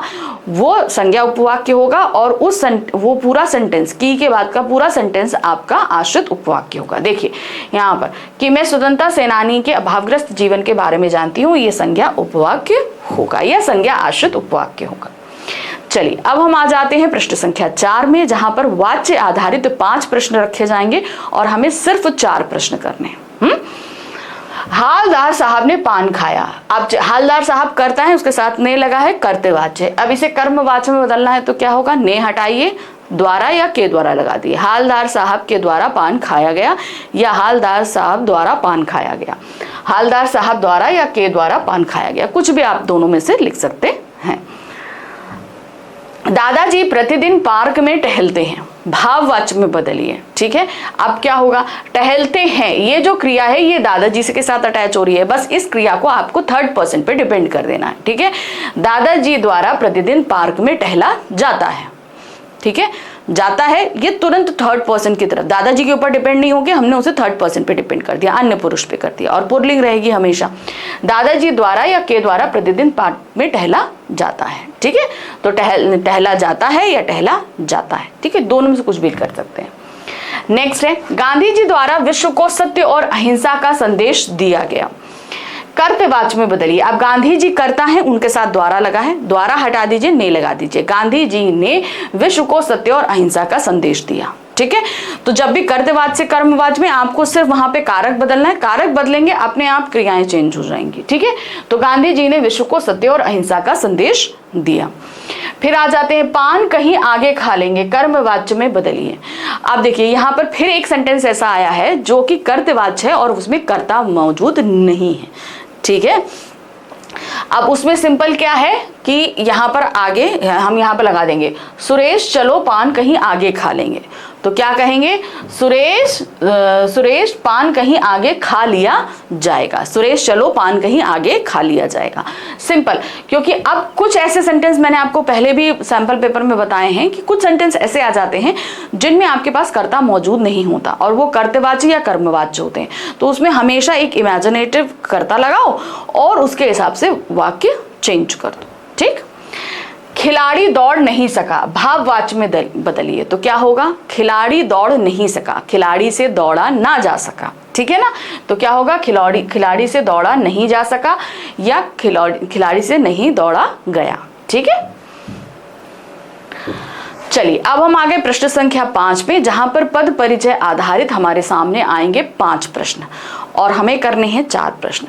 वो संज्ञा उपवाक्य होगा, और वो पूरा सेंटेंस, की के बाद का पूरा सेंटेंस आपका आश्रित उपवाक्य होगा। देखिए यहाँ पर कि मैं स्वतंत्रता सेनानी के अभावग्रस्त जीवन के बारे में जानती हूँ, ये संज्ञा उपवाक्य होगा, यह संज्ञा आश्रित उपवाक्य होगा। चलिए अब हम आ जाते हैं पृष्ठ संख्या 4 में, जहां पर वाच्य आधारित 5 प्रश्न रखे जाएंगे और हमें सिर्फ 4 प्रश्न करने हैं। हालदार साहब ने पान खाया। अब हालदार साहब करता है, उसके साथ ने लगा है कर्तवाच्य। अब इसे कर्मवाच्य में बदलना है तो क्या होगा, ने हटाइए, द्वारा या के द्वारा लगा दिए। हालदार साहब के द्वारा पान खाया गया, या हालदार साहब द्वारा पान खाया गया। हालदार साहब द्वारा या के द्वारा पान खाया गया, कुछ भी आप दोनों में से लिख सकते हैं। दादाजी प्रतिदिन पार्क में टहलते हैं, भाववाच्य में बदलिए। ठीक है, अब क्या होगा, टहलते हैं, ये जो क्रिया है ये दादाजी से के साथ अटैच हो रही है, बस इस क्रिया को आपको 3rd पर्सन पे डिपेंड कर देना है। ठीक है, दादाजी द्वारा प्रतिदिन पार्क में टहला जाता है। ठीक है, जाता है ये तुरंत 3rd पर्सन की तरफ, दादाजी के ऊपर डिपेंड नहीं होगी, हमने उसे 3rd पर्सन पे डिपेंड कर दिया, अन्य पुरुष पे कर दिया, और पुल्लिंग रहेगी हमेशा। दादाजी द्वारा या के द्वारा प्रतिदिन पार्क में टहला जाता है। ठीक है, तो टहला जाता है या टहला जाता है। ठीक है, दोनों में से कुछ भी कर सकते हैं। नेक्स्ट है, गांधी जी द्वारा विश्व को सत्य और अहिंसा का संदेश दिया गया। कर्तवाच्य में बदलिए। अब गांधी जी करता है, उनके साथ द्वारा लगा है, द्वारा हटा दीजिए, ने लगा दीजिए। गांधी जी ने विश्व को सत्य और अहिंसा का संदेश दिया। ठीक है, तो जब भी कर्तवाच्य से कर्मवाच्य में आपको सिर्फ वहां पे कारक बदलना है, कारक बदलेंगे अपने आप क्रियाएं चेंज हो जाएंगी। ठीक है, तो गांधी जी ने विश्व को सत्य और अहिंसा का संदेश दिया। फिर आ जाते हैं, पान कहीं आगे खा लेंगे, कर्मवाच्य में बदलिए। अब देखिए यहाँ पर फिर एक सेंटेंस ऐसा आया है जो कि कर्तवाच्य है और उसमें कर्ता मौजूद नहीं है। ठीक है, अब उसमें सिंपल क्या है कि यहाँ पर आगे हम यहाँ पर लगा देंगे, सुरेश चलो पान कहीं आगे खा लेंगे। तो क्या कहेंगे, सुरेश पान कहीं आगे खा लिया जाएगा। सुरेश चलो पान कहीं आगे खा लिया जाएगा। सिंपल, क्योंकि अब कुछ ऐसे सेंटेंस मैंने आपको पहले भी सैंपल पेपर में बताए हैं कि कुछ सेंटेंस ऐसे आ जाते हैं जिनमें आपके पास कर्ता मौजूद नहीं होता और वो कर्तवाच्य या कर्मवाच्य होते हैं। तो उसमें हमेशा एक इमेजिनेटिव कर्ता लगाओ और उसके हिसाब से वाक्य चेंज कर दो। ठीक, खिलाड़ी दौड़ नहीं सका, भाववाच्य में बदलिए। तो क्या होगा, खिलाड़ी दौड़ नहीं सका, खिलाड़ी से दौड़ा ना जा सका। ठीक है ना, तो क्या होगा, खिलाड़ी से दौड़ा नहीं जा सका या खिलाड़ी से नहीं दौड़ा गया। ठीक है, चलिए अब हम आगे प्रश्न संख्या 5 में, जहां पर पद परिचय आधारित हमारे सामने आएंगे 5 प्रश्न और हमें करने हैं 4 प्रश्न।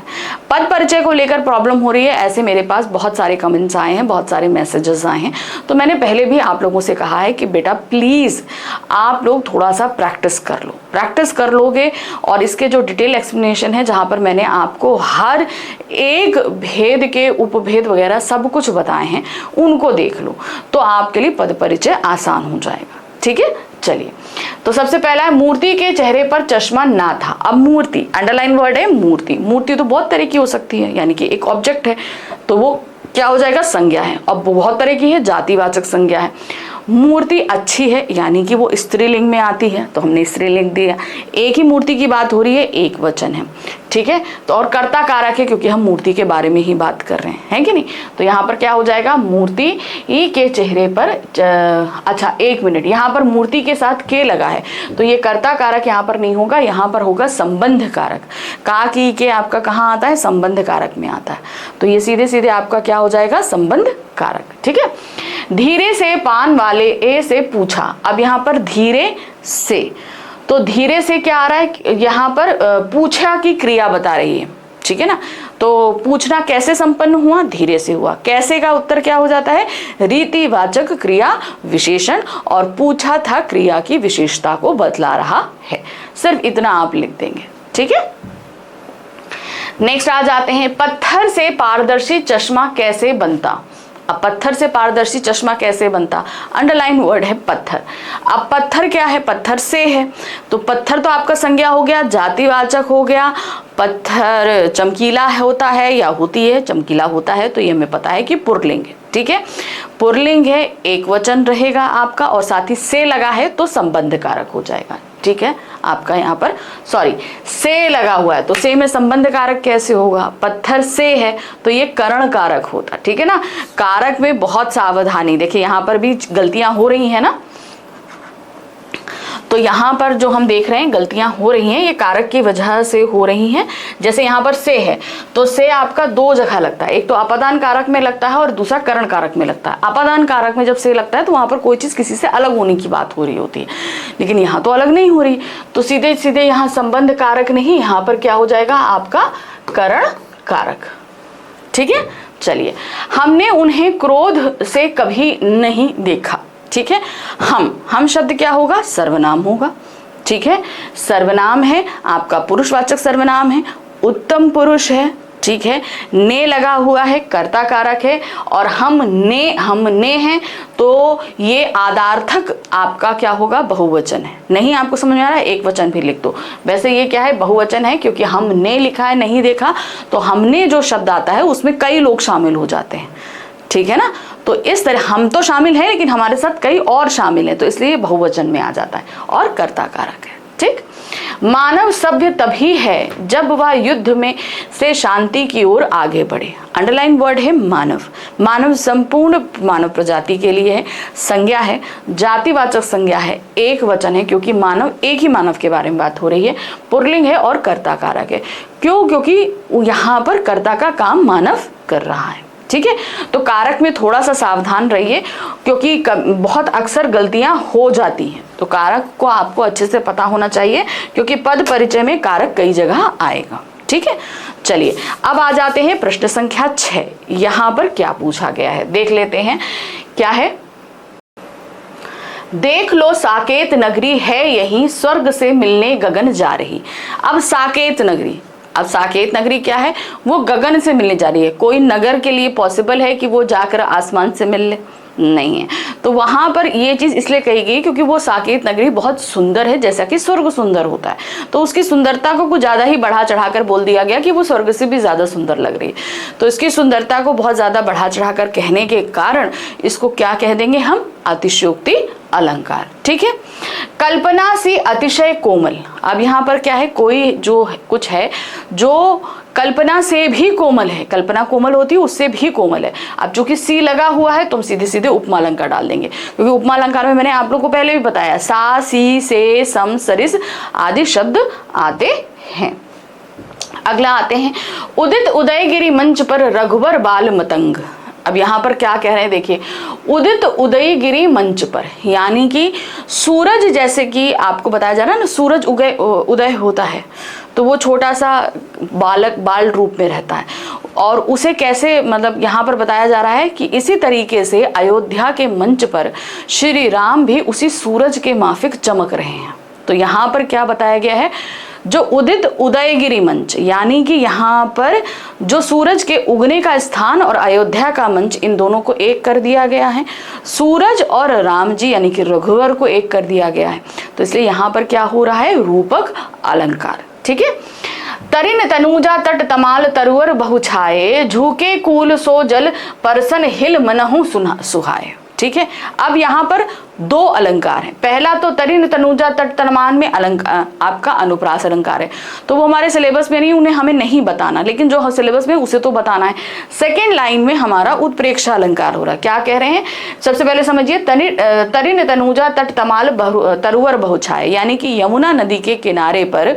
पद परिचय को लेकर प्रॉब्लम हो रही है, ऐसे मेरे पास बहुत सारे कमेंट्स आए हैं, बहुत सारे मैसेजेस आए हैं। तो मैंने पहले भी आप लोगों से कहा है कि बेटा प्लीज आप लोग थोड़ा सा प्रैक्टिस कर लो। प्रैक्टिस कर लोगे और इसके जो डिटेल एक्सप्लेनेशन है, जहां पर मैंने आपको हर एक भेद के उपभेद वगैरह सब कुछ बताए हैं, उनको देख लो तो आपके लिए पद परिचय आसान हो जाएगा। ठीक है, चलिए तो सबसे पहला है, मूर्ति के चेहरे पर चश्मा ना था। अब मूर्ति, अंडरलाइन वर्ड है मूर्ति। मूर्ति तो बहुत तरह की हो सकती है, यानी कि एक ऑब्जेक्ट है तो वो क्या हो जाएगा, संज्ञा है। अब बहुत तरह की है, जातिवाचक संज्ञा है। मूर्ति अच्छी है, यानी कि वो स्त्रीलिंग में आती है तो हमने स्त्रीलिंग दिया। एक ही मूर्ति की बात हो रही है, एक वचन है। ठीक है, तो और कर्ता कारक है क्योंकि हम मूर्ति के बारे में ही बात कर रहे हैं, है कि नहीं। तो यहाँ पर क्या हो जाएगा, मूर्ति के चेहरे पर अच्छा एक मिनट, यहाँ पर मूर्ति के साथ के लगा है तो ये कर्ता कारक यहाँ पर नहीं होगा, यहाँ पर होगा संबंध कारक। का की के आपका कहाँ आता है, संबंध कारक में आता है। तो ये सीधे सीधे आपका क्या हो जाएगा, संबंध कारक। ठीक है, धीरे से पान वाले ए से पूछा। अब यहाँ पर धीरे से, तो धीरे से क्या आ रहा है, यहाँ पर पूछा की क्रिया बता रही है। ठीक है ना, तो पूछना कैसे संपन्न हुआ, धीरे से हुआ। कैसे का उत्तर क्या हो जाता है, रीतिवाचक क्रिया विशेषण, और पूछा था क्रिया की विशेषता को बतला रहा है। सिर्फ इतना आप लिख देंगे। ठीक है, नेक्स्ट आ जाते हैं, पत्थर से पारदर्शी चश्मा कैसे बनता। अब पत्थर से पारदर्शी चश्मा कैसे बनता, अंडरलाइन वर्ड है पत्थर। अब पत्थर क्या है, पत्थर से है, तो पत्थर तो आपका संज्ञा हो गया, जातिवाचक हो गया। पत्थर चमकीला होता है या होती है, चमकीला होता है, तो ये हमें पता है कि पुल्लिंग है। ठीक है, पुल्लिंग है, एक वचन रहेगा आपका, और साथ ही से लगा है तो संबंध कारक हो जाएगा। ठीक है, आपका यहाँ पर सॉरी से लगा हुआ है तो से में संबंध कारक कैसे होगा, पत्थर से है तो ये करण कारक होता। ठीक है ना, कारक में बहुत सावधानी, देखिए यहाँ पर भी गलतियां हो रही है ना, तो यहाँ पर जो हम देख रहे हैं गलतियां हो रही हैं, ये कारक की वजह से हो रही हैं। जैसे यहाँ पर से है तो से आपका दो जगह लगता है, एक तो अपादान कारक में लगता है और दूसरा करण कारक में लगता है। अपादान कारक में जब से लगता है तो वहाँ पर कोई चीज़ किसी से अलग होने की बात हो रही होती है, लेकिन यहाँ तो अलग नहीं हो रही, तो सीधे सीधे यहाँ संबंध कारक नहीं, यहाँ पर क्या हो जाएगा आपका करण कारक। ठीक है, चलिए, हमने उन्हें क्रोध से कभी नहीं देखा। ठीक है, हम शब्द क्या होगा, सर्वनाम होगा। ठीक है, सर्वनाम है आपका, पुरुषवाचक सर्वनाम है, उत्तम पुरुष है। ठीक है, ने लगा हुआ है, कर्ता कारक है, और हमने हैं तो ये आदार्थक आपका क्या होगा, बहुवचन है। नहीं आपको समझ में आ रहा है, एक वचन भी लिख दो। वैसे ये क्या है, बहुवचन है, क्योंकि हमने लिखा है, नहीं देखा, तो हमने जो शब्द आता है उसमें कई लोग शामिल हो जाते हैं। ठीक है ना, तो इस तरह हम तो शामिल है लेकिन हमारे साथ कई और शामिल है, तो इसलिए बहुवचन में आ जाता है और कर्ता कारक है। ठीक, मानव सभ्य तभी है जब वह युद्ध में से शांति की ओर आगे बढ़े। अंडरलाइन वर्ड है मानव। मानव संपूर्ण मानव प्रजाति के लिए है, संज्ञा है, जातिवाचक संज्ञा है, एक वचन है, क्योंकि मानव एक ही मानव के बारे में बात हो रही है, पुल्लिंग है और कर्ता कारक है। क्यों, क्योंकि यहाँ पर कर्ता का काम मानव कर रहा है। ठीक है, तो कारक में थोड़ा सा सावधान रहिए, क्योंकि बहुत अक्सर गलतियां हो जाती हैं, तो कारक को आपको अच्छे से पता होना चाहिए, क्योंकि पद परिचय में कारक कई जगह आएगा। ठीक है, चलिए अब आ जाते हैं प्रश्न संख्या 6। यहाँ पर क्या पूछा गया है देख लेते हैं, क्या है, देख लो साकेत नगरी है यही, स्वर्ग से मिलने गगन जा रही। अब साकेत नगरी, अब साकेत नगरी क्या है, वो गगन से मिलने जा रही है। कोई नगर के लिए पॉसिबल है कि वो जाकर आसमान से मिल ले, नहीं है, तो वहां पर ये चीज इसलिए कही गई क्योंकि वो साकेत नगरी बहुत सुंदर है, जैसा कि स्वर्ग सुंदर होता है, तो उसकी सुंदरता को कुछ ज्यादा ही बढ़ा चढ़ाकर बोल दिया गया कि वो स्वर्ग से भी ज्यादा सुंदर लग रही है। तो इसकी सुंदरता को बहुत ज्यादा बढ़ा चढ़ाकर कहने के कारण इसको क्या कह देंगे हम, अतिशयोक्ति अलंकार। ठीक है, कल्पना सी अतिशय कोमल। अब यहाँ पर क्या है, कोई जो कुछ है जो कल्पना से भी कोमल है, कल्पना कोमल होती है उससे भी कोमल है। अब चूंकि सी लगा हुआ है तो हम सीधे सीधे उपमा अलंकार डाल देंगे, क्योंकि उपमा अलंकार में मैंने आप लोग को पहले भी बताया, सा, सी, से, सम, सरिस आदि शब्द आते हैं। अगला आते हैं, उदित उदयगिरी मंच पर रघुवर बाल मतंग। अब यहाँ पर क्या कह रहे हैं देखिए, उदित उदयगिरी मंच पर, यानी कि सूरज, जैसे कि आपको बताया जा रहा है ना, सूरज उदय होता है तो वो छोटा सा बाल रूप में रहता है, और उसे कैसे, मतलब यहाँ पर बताया जा रहा है कि इसी तरीके से अयोध्या के मंच पर श्री राम भी उसी सूरज के माफिक चमक रहे हैं। तो यहाँ पर क्या बताया गया है, जो उदित उदयगिरी मंच, यानी कि यहाँ पर जो सूरज के उगने का स्थान और अयोध्या का मंच, इन दोनों को एक कर दिया गया है। सूरज और राम जी यानी कि रघुवर को एक कर दिया गया है, तो इसलिए यहाँ पर क्या हो रहा है, रूपक अलंकार। ठीक है, तरिन तनुजा तट तमाल तरुवर बहु छाए, झूके कूल सो जल परसन हिल मनहु सुहाए। ठीक है, अब यहाँ पर दो अलंकार हैं। पहला तो तरिन तनुजा तट तमान में अलंकार आपका अनुप्रास अलंकार है, तो वो हमारे सिलेबस में नहीं, उन्हें हमें नहीं बताना, लेकिन जो सिलेबस में उसे तो बताना है। सेकेंड लाइन में हमारा उत्प्रेक्षा अलंकार हो रहा है। क्या कह रहे हैं, सबसे पहले समझिए, तरिन तनुजा तट तमाल तरुवर बहुछाए, यानी कि यमुना नदी के किनारे पर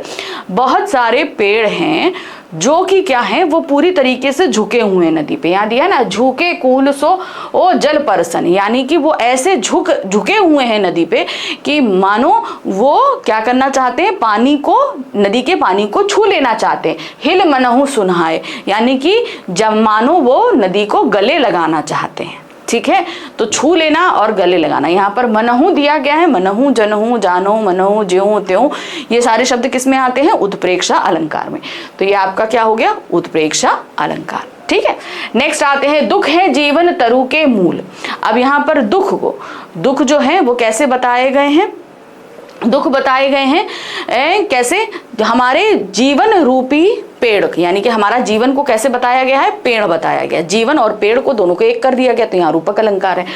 बहुत सारे पेड़ हैं जो कि क्या है, वो पूरी तरीके से झुके हुए हैं नदी पे। यहाँ दिया ना, झुके कूल सो ओ जल परसन, यानी कि वो ऐसे झुके हुए हैं नदी पे कि मानो वो क्या करना चाहते हैं, पानी को, नदी के पानी को छू लेना चाहते हैं। हिल मनहु सुनहाए, यानी कि जब मानो वो नदी को गले लगाना चाहते हैं। ठीक है, तो छू लेना और गले लगाना। यहाँ पर मनहु दिया गया है, मनहु, जनहु, जानो, मनहु, ज्यों त्यों, ये सारे शब्द किस में आते हैं, उत्प्रेक्षा अलंकार में। तो ये आपका क्या हो गया, उत्प्रेक्षा अलंकार। ठीक है। नेक्स्ट आते हैं, दुख है जीवन तरु के मूल। अब यहां पर दुख जो है वो कैसे बताए गए हैं, दुख बताए गए हैं कैसे, हमारे जीवन रूपी पेड़, यानी कि हमारा जीवन को कैसे बताया गया है, पेड़ बताया गया, जीवन और पेड़ को दोनों को एक कर दिया गया, तो यहाँ रूपक अलंकार है।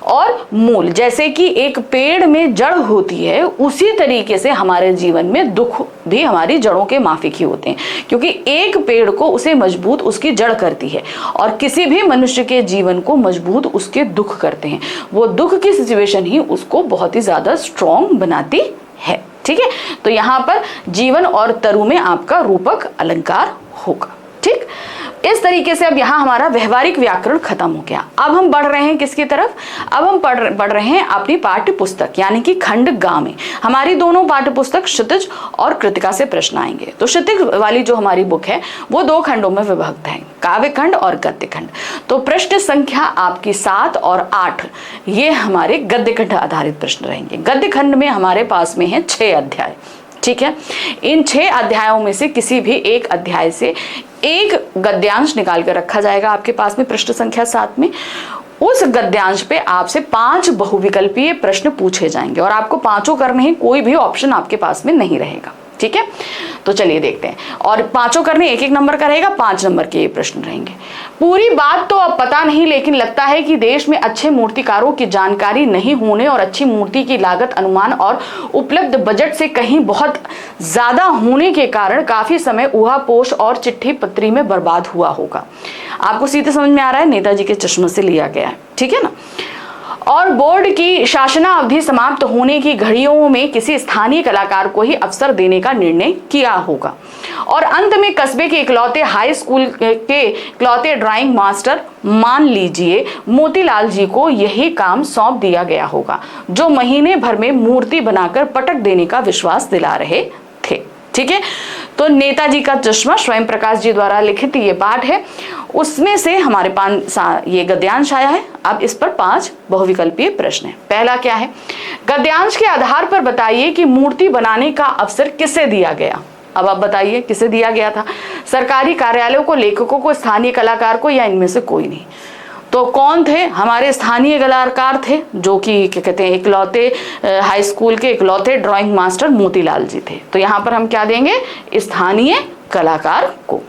और मूल, जैसे कि एक पेड़ में जड़ होती है उसी तरीके से हमारे जीवन में दुख भी हमारी जड़ों के माफिक ही होते हैं, क्योंकि एक पेड़ को उसे मजबूत उसकी जड़ करती है और किसी भी मनुष्य के जीवन को मजबूत उसके दुख करते हैं। वो दुख की सिचुएशन ही उसको बहुत ही ज्यादा स्ट्रॉन्ग बनाती है। ठीक है, तो यहां पर जीवन और तरु में आपका रूपक अलंकार होगा। ठीक, इस तरीके से अब यहाँ हमारा व्यवहारिक व्याकरण खत्म हो गया। अब हम बढ़ रहे हैं किसकी तरफ, अब हम बढ़ रहे हैं अपनी पाठ्य पुस्तक यानी कि खंड ग में। हमारी दोनों पाठ्य पुस्तक क्षितिज और कृतिका से प्रश्न आएंगे। तो क्षितिज वाली जो हमारी बुक है वो 2 खंडों में विभक्त है, काव्य खंड और गद्य खंड। तो प्रश्न संख्या आपकी 7 और 8 ये हमारे गद्य खंड आधारित प्रश्न रहेंगे। गद्य खंड में हमारे पास में है 6 अध्याय। ठीक है, इन 6 अध्यायों में से किसी भी एक अध्याय से एक गद्यांश निकाल कर रखा जाएगा आपके पास में प्रश्न संख्या 7 में। उस गद्यांश पे आपसे 5 बहुविकल्पीय प्रश्न पूछे जाएंगे और आपको 5 करने हैं, कोई भी ऑप्शन आपके पास में नहीं रहेगा। ठीक है, तो चलिए देखते हैं। और 5 करने 1-1 नंबर का रहेगा, 5 नंबर के ये प्रश्न रहेंगे। पूरी बात तो अब पता नहीं, लेकिन लगता है कि देश में अच्छे मूर्तिकारों की जानकारी नहीं होने और अच्छी मूर्ति की लागत अनुमान और उपलब्ध बजट से कहीं बहुत ज्यादा होने के कारण काफी समय ऊहापोश और चिट्ठी पत्री में बर्बाद हुआ होगा। आपको सीधे समझ में आ रहा है, नेताजी के चश्मे से लिया गया है। ठीक है ना। और बोर्ड की शासना अवधि समाप्त होने की घड़ियों में किसी स्थानीय कलाकार को ही अवसर देने का निर्णय किया होगा। और अंत में कस्बे के इकलौते हाई स्कूल के इकलौते ड्राइंग मास्टर मान लीजिए मोतीलाल जी को यही काम सौंप दिया गया होगा, जो महीने भर में मूर्ति बनाकर पटक देने का विश्वास दिला रहे थे। ठीक है, तो नेताजी का चश्मा स्वयं प्रकाश जी द्वारा लिखित ये पाठ है, उसमें से हमारे पास ये गद्यांश आया है। अब इस पर 5 बहुविकल्पीय प्रश्न है। पहला क्या है, गद्यांश के आधार पर बताइए कि मूर्ति बनाने का अवसर किसे दिया गया। अब आप बताइए किसे दिया गया था, सरकारी कार्यालयों को, लेखकों को, स्थानीय कलाकार को, या इनमें से कोई नहीं। तो कौन थे, हमारे स्थानीय कलाकार थे, जो कि क्या कहते हैं इकलौते हाई स्कूल के इकलौते ड्राइंग मास्टर मोतीलाल जी थे। तो यहाँ पर हम क्या देंगे, स्थानीय कलाकार को।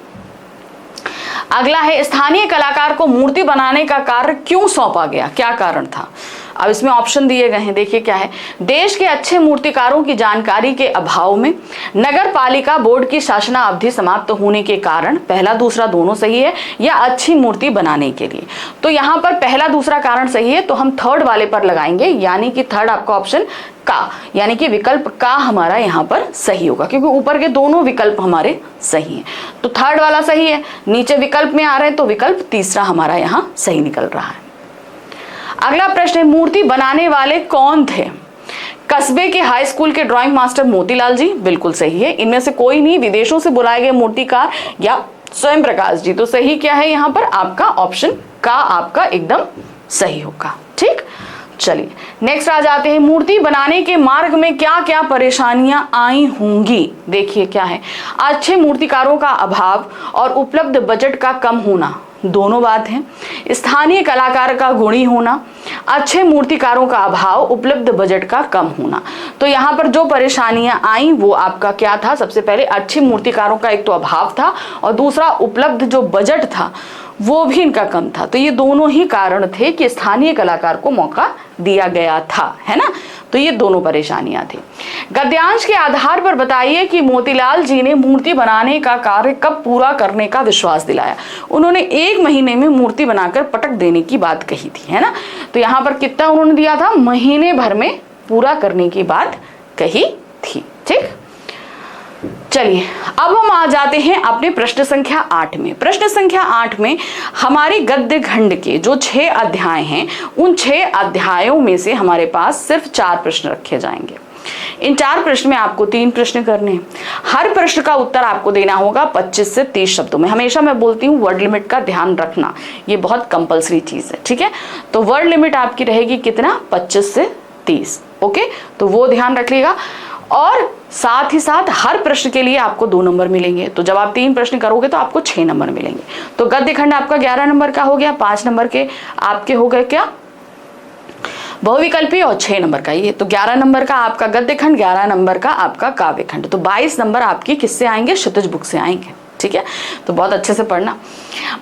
अगला है, स्थानीय कलाकार को मूर्ति बनाने का कार्य क्यों सौंपा गया, क्या कारण था। अब इसमें ऑप्शन दिए गए हैं, देखिए क्या है, देश के अच्छे मूर्तिकारों की जानकारी के अभाव में, नगर पालिका बोर्ड की शासना अवधि समाप्त होने के कारण, पहला दूसरा दोनों सही है, या अच्छी मूर्ति बनाने के लिए। तो यहाँ पर पहला दूसरा कारण सही है, तो हम थर्ड वाले पर लगाएंगे, यानी कि थर्ड आपका ऑप्शन का, यानी कि विकल्प का हमारा यहाँ पर सही होगा, क्योंकि ऊपर के दोनों विकल्प हमारे सही हैं। तो थर्ड वाला सही है, नीचे विकल्प में आ रहे हैं तो विकल्प तीसरा हमारा यहाँ सही निकल रहा है। अगला प्रश्न है, मूर्ति बनाने वाले कौन थे। कस्बे के हाई स्कूल के ड्राइंग मास्टर मोतीलाल जी, बिल्कुल सही है। इनमें से कोई नहीं, विदेशों से बुलाए गए मूर्तिकार या स्वयं प्रकाश जी। तो सही क्या है यहाँ पर, आपका ऑप्शन का आपका एकदम सही होगा। ठीक, चलिए नेक्स्ट आ जाते हैं, मूर्ति बनाने के मार्ग में क्या क्या परेशानियां आई होंगी। देखिए क्या है, अच्छे मूर्तिकारों का अभाव और उपलब्ध बजट का कम होना, दोनों बात है। स्थानीय कलाकार का गुणी होना, अच्छे मूर्तिकारों का अभाव, उपलब्ध बजट का कम होना। तो यहाँ पर जो परेशानियां आई वो आपका क्या था, सबसे पहले अच्छे मूर्तिकारों का एक तो अभाव था और दूसरा उपलब्ध जो बजट था वो भी इनका कम था। तो ये दोनों ही कारण थे कि स्थानीय कलाकार को मौका दिया गया था, है ना। तो ये दोनों परेशानियां थी। गद्यांश के आधार पर बताइए कि मोतीलाल जी ने मूर्ति बनाने का कार्य कब पूरा करने का विश्वास दिलाया। उन्होंने 1 महीने में मूर्ति बनाकर पटक देने की बात कही थी, है ना। तो यहाँ पर कितना उन्होंने दिया था, महीने भर में पूरा करने की बात कही थी। ठीक, चलिए अब हम आ जाते हैं अपने प्रश्न संख्या 8 में। प्रश्न संख्या 8 में हमारे गद्य खंड के जो 6 अध्याय हैं, उन 6 अध्यायों में से हमारे पास सिर्फ 4 प्रश्न रखे जाएंगे। इन 4 प्रश्न में आपको 3 प्रश्न करने हैं। हर प्रश्न का उत्तर आपको देना होगा 25 से 30 शब्दों में। हमेशा मैं बोलती हूँ वर्ड लिमिट का ध्यान रखना, ये बहुत कंपलसरी चीज है। ठीक है, तो वर्ड लिमिट आपकी रहेगी कितना, 25 से 30। ओके, तो वो ध्यान रखिएगा। और साथ ही साथ हर प्रश्न के लिए आपको 2 नंबर मिलेंगे। तो जब आप 3 प्रश्न करोगे तो आपको 6 नंबर मिलेंगे। तो गद्य खंड आपका 11 नंबर का हो गया, 5 नंबर के आपके हो गए क्या बहुविकल्पी और 6 नंबर का ये। तो 11 नंबर का आपका गद्य खंड, 11 नंबर का आपका काव्य खंड। तो 22 नंबर आपकी किससे आएंगे, क्षितिज बुक से आएंगे। ठीक है, तो बहुत अच्छे से पढ़ना।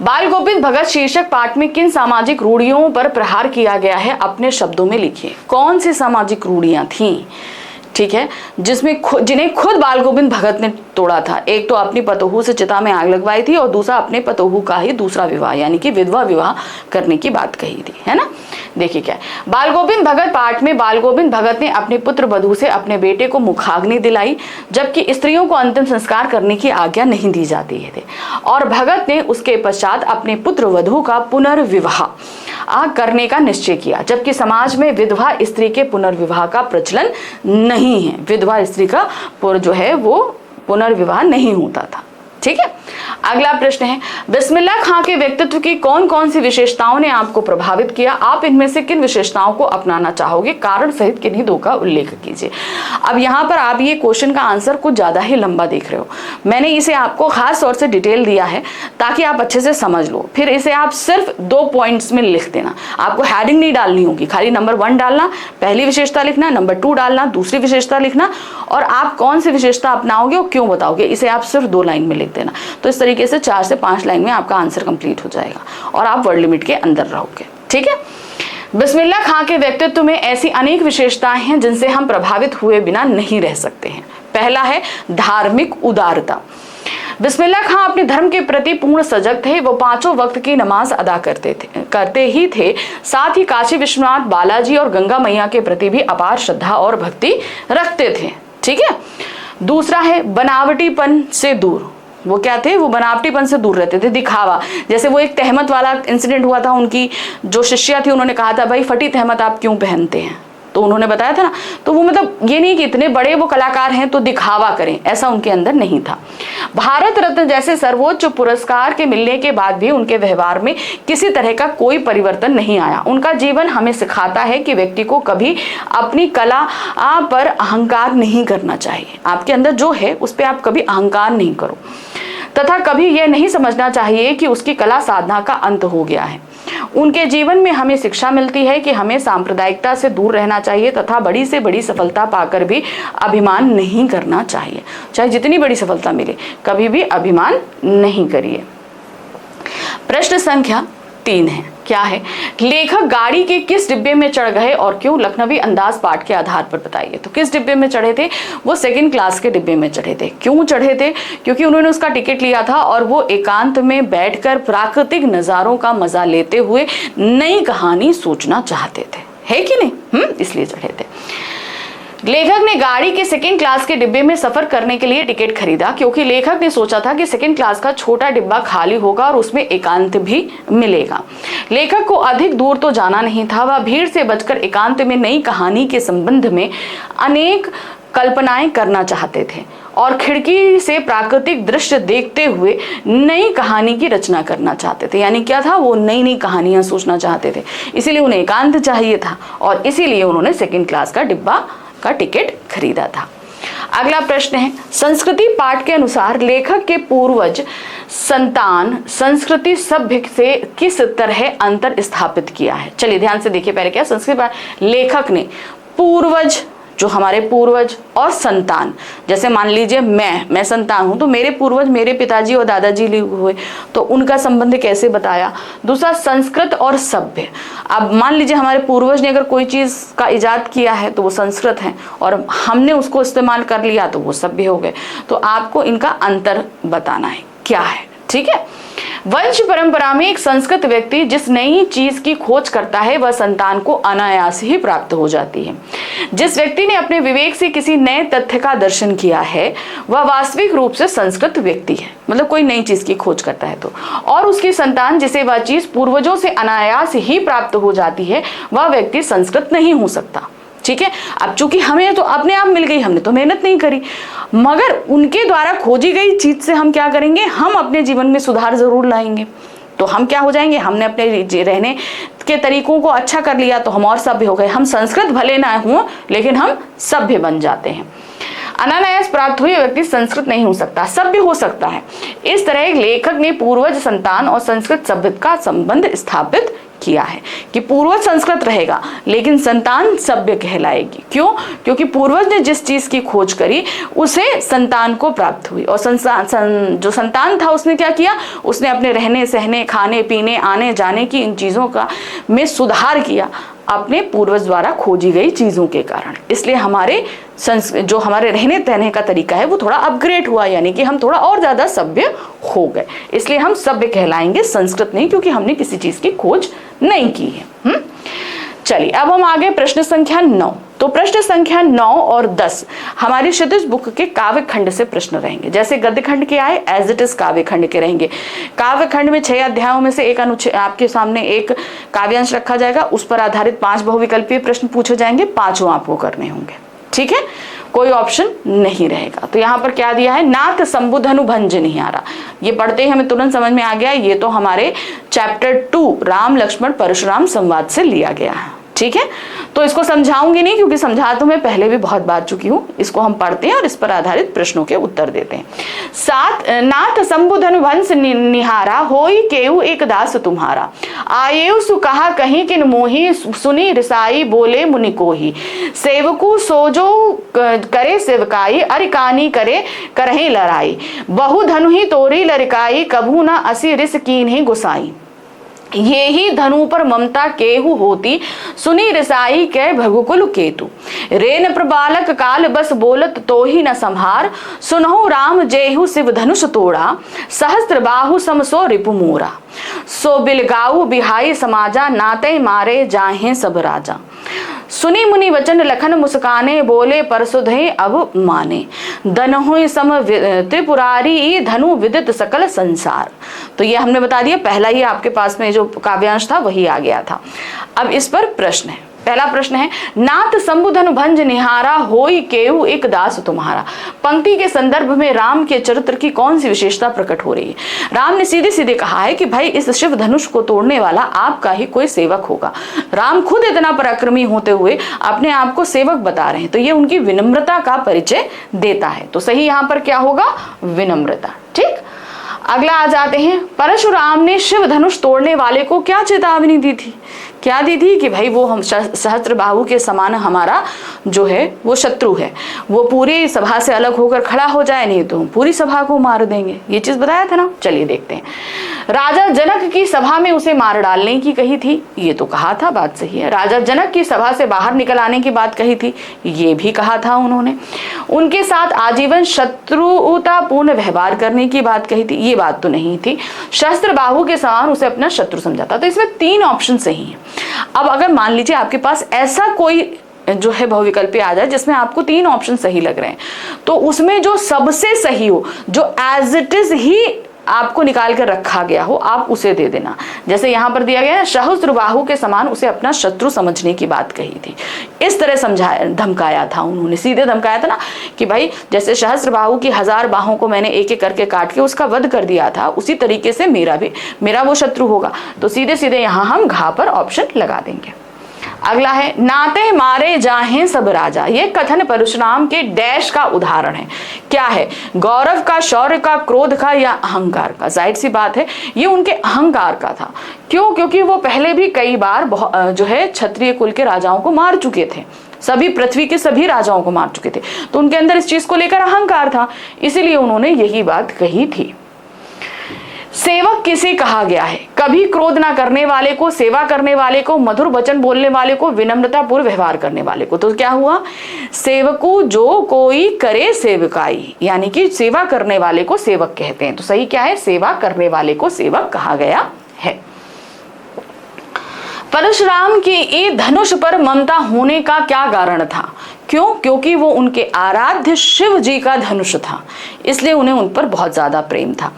बाल गोविंद भगत शीर्षक पाठ में किन सामाजिक रूढ़ियों पर प्रहार किया गया है, अपने शब्दों में लिखिए। कौन सी सामाजिक रूढ़ियां थीं, ठीक है, जिन्हें खुद बाल गोविंद भगत ने तोड़ा था। एक तो अपनी पतोहू से चिता में आग लगवाई थी और दूसरा अपने पतोहू का ही दूसरा विवाह यानी कि विधवा विवाह करने की बात कही थी, है ना। देखिए क्या है, बाल गोविंद भगत पाठ में बाल गोविंद भगत ने अपने पुत्र वधू से अपने बेटे को मुखाग्नि दिलाई, जबकि स्त्रियों को अंतिम संस्कार करने की आज्ञा नहीं दी जाती है। और भगत ने उसके पश्चात अपने पुत्र वधू का पुनर्विवाह करने का निश्चय किया, जबकि समाज में विधवा स्त्री के पुनर्विवाह का प्रचलन नहीं है। विधवा स्त्री का जो है वो पुनर्विवाह नहीं होता था। ठीक है, अगला प्रश्न है, बिस्मिल्लाह खां के व्यक्तित्व की कौन कौन सी विशेषताओं ने आपको प्रभावित किया, आप इनमें से किन विशेषताओं को अपनाना चाहोगे, कारण सहित किन्हीं 2 का उल्लेख कीजिए। अब यहाँ पर आप ये क्वेश्चन का आंसर कुछ ज्यादा ही लंबा देख रहे हो, मैंने इसे आपको खास तौर से डिटेल दिया है ताकि आप अच्छे से समझ लो। फिर इसे आप सिर्फ 2 पॉइंट्स में लिख देना, आपको हेडिंग नहीं डालनी होगी, खाली नंबर 1 डालना, पहली विशेषता लिखना, नंबर 2 डालना, दूसरी विशेषता लिखना, और आप कौन सी विशेषता अपनाओगे और क्यों बताओगे, इसे आप सिर्फ 2 लाइन में लिख देना। तो इस तरीके से 4 से 5 लाइन में आपका आंसर कंप्लीट हो जाएगा और आप वर्ड लिमिट के अंदर रहोगे। ठीक है, बिस्मिल्लाह खां के व्यक्तित्व में ऐसी अनेक विशेषताएं हैं जिनसे हम प्रभावित हुए बिना नहीं रह सकते हैं। पहला है धार्मिक उदारता। बिस्मिल्लाह खां अपने धर्म के प्रति पूर्ण सजग थे, वो 5 वक्त की नमाज अदा करते ही थे, साथ ही काशी विश्वनाथ, बालाजी और गंगा मैया के प्रति भी अपार श्रद्धा और भक्ति रखते थे। ठीक है, दूसरा है बनावटीपन से दूर। वो क्या थे, वो बनावटीपन से दूर रहते थे, दिखावा। जैसे वो एक तहमत वाला इंसिडेंट हुआ था, उनकी जो शिष्या थी उन्होंने कहा था भाई फटी तहमत आप क्यों पहनते हैं, तो उन्होंने बताया था ना, तो वो मतलब ये नहीं कि इतने बड़े वो कलाकार हैं तो दिखावा करें, ऐसा उनके अंदर नहीं था। भारत रत्न जैसे सर्वोच्च पुरस्कार के मिलने के बाद भी उनके व्यवहार में किसी तरह का कोई परिवर्तन नहीं आया। उनका जीवन हमें सिखाता है कि व्यक्ति को कभी अपनी कला पर अहंकार नहीं करना चाहिए। आपके अंदर जो है उस पर आप कभी अहंकार नहीं करो, तथा कभी यह नहीं समझना चाहिए कि उसकी कला साधना का अंत हो गया है। उनके जीवन में हमें शिक्षा मिलती है कि हमें सांप्रदायिकता से दूर रहना चाहिए तथा बड़ी से बड़ी सफलता पाकर भी अभिमान नहीं करना चाहिए। चाहे जितनी बड़ी सफलता मिले, कभी भी अभिमान नहीं करिए। प्रश्न संख्या 3 है, क्या है, लेखक गाड़ी के किस डिब्बे में चढ़ गए और क्यों, लखनवी अंदाज पाठ के आधार पर बताइए। तो किस डिब्बे में चढ़े थे, वो 2nd क्लास के डिब्बे में चढ़े थे। क्यों चढ़े थे, क्योंकि उन्होंने उसका टिकट लिया था और वो एकांत में बैठकर प्राकृतिक नजारों का मजा लेते हुए नई कहानी सोचना चाहते थे, है कि नहीं, इसलिए चढ़े थे। लेखक ने गाड़ी के 2nd क्लास के डिब्बे में सफर करने के लिए टिकट खरीदा क्योंकि लेखक ने सोचा था कि 2nd क्लास का छोटा डिब्बा खाली होगा और उसमें एकांत भी मिलेगा। लेखक को अधिक दूर तो जाना नहीं था, वह भीड़ से बचकर एकांत में नई कहानी के संबंध में अनेक कल्पनाएं करना चाहते थे और खिड़की से प्राकृतिक दृश्य देखते हुए नई कहानी की रचना करना चाहते थे। यानी क्या था, वो नई नई कहानियां सोचना चाहते थे, इसीलिए उन्हें एकांत चाहिए था और इसीलिए उन्होंने 2nd क्लास का डिब्बा का टिकट खरीदा था। अगला प्रश्न है, संस्कृति पाठ के अनुसार लेखक के पूर्वज संतान संस्कृति सभ्य से किस तरह अंतर स्थापित किया है। चलिए ध्यान से देखिए, पहले क्या संस्कृति पाठ, लेखक ने पूर्वज, जो हमारे पूर्वज, और संतान, जैसे मान लीजिए मैं संतान हूं तो मेरे पूर्वज मेरे पिताजी और दादाजी हुए, तो उनका संबंध कैसे बताया। दूसरा संस्कृत और सभ्य, अब मान लीजिए हमारे पूर्वज ने अगर कोई चीज का इजाद किया है तो वो संस्कृत है और हमने उसको इस्तेमाल कर लिया तो वो सभ्य हो गए। तो आपको इनका अंतर बताना है क्या है। ठीक है, वंश परंपरा में एक संस्कृत व्यक्ति जिस नई चीज की खोज करता है वह संतान को अनायास ही प्राप्त हो जाती है। जिस व्यक्ति ने अपने विवेक से किसी नए तथ्य का दर्शन किया है वह वास्तविक रूप से संस्कृत व्यक्ति है, मतलब कोई नई चीज की खोज करता है तो, और उसकी संतान जिसे वह चीज पूर्वजों से अनायास ही प्राप्त हो जाती है वह व्यक्ति संस्कृत नहीं हो सकता। ठीक है, अब चूंकि हमें तो अपने आप मिल गई, हमने तो मेहनत नहीं करी, मगर उनके द्वारा खोजी गई चीज से हम क्या करेंगे, हम अपने जीवन में सुधार जरूर लाएंगे। तो हम क्या हो जाएंगे, हमने अपने रहने के तरीकों को अच्छा कर लिया तो हम और सभ्य हो गए। हम संस्कृत भले ना हो लेकिन हम सभ्य बन जाते हैं। अनायास प्राप्त हुई व्यक्ति संस्कृत नहीं हो सकता, सभ्य हो सकता है। इस तरह एक लेखक ने पूर्वज, संतान और संस्कृत सभ्यता का संबंध स्थापित किया है कि पूर्वज संस्कृत रहेगा लेकिन संतान सभ्य कहलाएगी। क्यों? क्योंकि पूर्वज ने जिस चीज की खोज करी उसे संतान को प्राप्त हुई, और जो संतान था उसने क्या किया, उसने अपने रहने सहने, खाने पीने, आने जाने की इन चीजों का में सुधार किया अपने पूर्वज द्वारा खोजी गई चीजों के कारण। इसलिए हमारे जो हमारे रहने सहने का तरीका है वो थोड़ा अपग्रेड हुआ, यानी कि हम थोड़ा और ज्यादा सभ्य हो गए। इसलिए हम सभ्य कहलाएंगे, संस्कृत नहीं, क्योंकि हमने किसी चीज की खोज नहीं की है। चलिए अब हम आगे प्रश्न संख्या 9। तो प्रश्न संख्या 9 और 10 हमारी क्षितिज बुक के काव्य खंड से प्रश्न रहेंगे। जैसे गद्य खंड के आए एज इट इज काव्य खंड के रहेंगे। काव्य खंड में 6 अध्यायों में से एक अनुच्छेद आपके सामने एक काव्यांश रखा जाएगा, उस पर आधारित 5 बहुविकल्पीय प्रश्न पूछे जाएंगे, 5 आपको करने होंगे। ठीक है, कोई ऑप्शन नहीं रहेगा। तो यहाँ पर क्या दिया है, नाथ संबुध अनुभंज निहारा, ये पढ़ते ही हमें तुरंत समझ में आ गया, ये तो हमारे चैप्टर 2 राम लक्ष्मण परशुराम संवाद से लिया गया है। ठीक है, तो इसको समझाऊंगी नहीं क्योंकि समझा तो मैं पहले भी बहुत बार चुकी हूँ। इसको हम पढ़ते हैं और इस पर आधारित प्रश्नों के उत्तर देते हैं। 7 नाथ संबुध अनुभंस निहारा, होई केहू एक दास तुम्हारा, आयेउ सु कहा कहीं किन मोही, सुनी रिसाई बोले मुनि कोही, सेवकू सोजो करे सेवकाई, अरिकानी करे करही लड़ाई, बहु धनु ही तोरी लरिकाई, कभू न असी रिस कीन ही गुसाई, ये ही धनु पर ममता केहू होती, सुनी रिसाई के भगुकुल केतु, रेन प्रबालक काल बस बोलत तो ही न संहार, सुनहु राम जेहु शिव धनुष तोड़ा, सहस्त्र बाहु समसो रिपु मोरा, सो बिलगाऊ बिहाई समाजा, नाते मारे जाहे सब राजा, सुनी मुनि वचन लखन मुस्काने, बोले परसुधे अब माने, दनहुई सम त्रिपुरारी, धनु विदित सकल संसार। तो ये हमने बता दिया, पहला ही आपके पास में जो काव्यांश था वही आ गया था। अब इस पर प्रश्न है। पहला प्रश्न है, नाथ संबुध अनुभंज निहारा, होई केहू एक दास तुम्हारा। पंक्ति के संदर्भ में राम के चरित्र की कौन सी विशेषता प्रकट हो रही है? राम ने सीधे सीधे कहा है कि भाई इस शिव धनुष को तोड़ने वाला आपका ही कोई सेवक होगा। राम खुद इतना पराक्रमी होते हुए अपने आप को सेवक बता रहे हैं, तो ये उनकी विनम्रता का परिचय देता है। तो सही यहाँ पर क्या होगा, विनम्रता। ठीक, अगला आ जाते हैं, परशुराम ने शिव धनुष तोड़ने वाले को क्या चेतावनी दी थी? क्या दी थी कि भाई वो हम सहस्त्र बाहु के समान हमारा जो है वो शत्रु है, वो पूरी सभा से अलग होकर खड़ा हो जाए, नहीं तो हम पूरी सभा को मार देंगे। ये चीज बताया था ना। चलिए देखते हैं। राजा जनक की सभा में उसे मार डालने की कही थी, ये तो कहा था, बात सही है। राजा जनक की सभा से बाहर निकल आने की बात कही थी, ये भी कहा था उन्होंने। उनके साथ आजीवन शत्रुतापूर्ण व्यवहार करने की बात कही थी, ये बात तो नहीं थी। शस्त्र बाहु के समान उसे अपना शत्रु समझा था। तो इसमें 3 ऑप्शन सही है। अब अगर मान लीजिए आपके पास ऐसा कोई जो है बहुविकल्पी आ जाए जिसमें आपको 3 ऑप्शन सही लग रहे हैं, तो उसमें जो सबसे सही हो, जो एज इट इज ही आपको निकाल कर रखा गया हो, आप उसे दे देना। जैसे यहाँ पर दिया गया है, सहस्त्र बाहु के समान उसे अपना शत्रु समझने की बात कही थी। इस तरह समझाया, धमकाया था उन्होंने, सीधे धमकाया था ना कि भाई जैसे सहस्त्र बाहु की 1000 बाहों को मैंने एक एक करके काट के उसका वध कर दिया था, उसी तरीके से मेरा वो शत्रु होगा। तो सीधे सीधे यहाँ हम घा पर ऑप्शन लगा देंगे। अगला है, नाते मारे जाहें सब राजा। ये कथन परशुराम के डैश का उदाहरण है। क्या है? गौरव का, शौर्य का, क्रोध का या अहंकार का? जाहिर सी बात है ये उनके अहंकार का था। क्यों? क्योंकि वो पहले भी कई बार जो है क्षत्रिय कुल के राजाओं को मार चुके थे, सभी पृथ्वी के सभी राजाओं को मार चुके थे, तो उनके अंदर इस चीज को लेकर अहंकार था, इसीलिए उन्होंने यही बात कही थी। सेवक किसे कहा गया है? कभी क्रोध ना करने वाले को, सेवा करने वाले को, मधुर वचन बोलने वाले को, विनम्रता पूर्व व्यवहार करने वाले को। तो क्या हुआ? सेवकू जो कोई करे सेवकाई, यानी कि सेवा करने वाले को सेवक कहते हैं। तो सही क्या है? सेवा करने वाले को सेवक कहा गया है। परशुराम की ये धनुष पर ममता होने का क्या कारण था? क्यों? क्योंकि वो उनके आराध्य शिव जी का धनुष था, इसलिए उन्हें उन पर बहुत ज्यादा प्रेम था।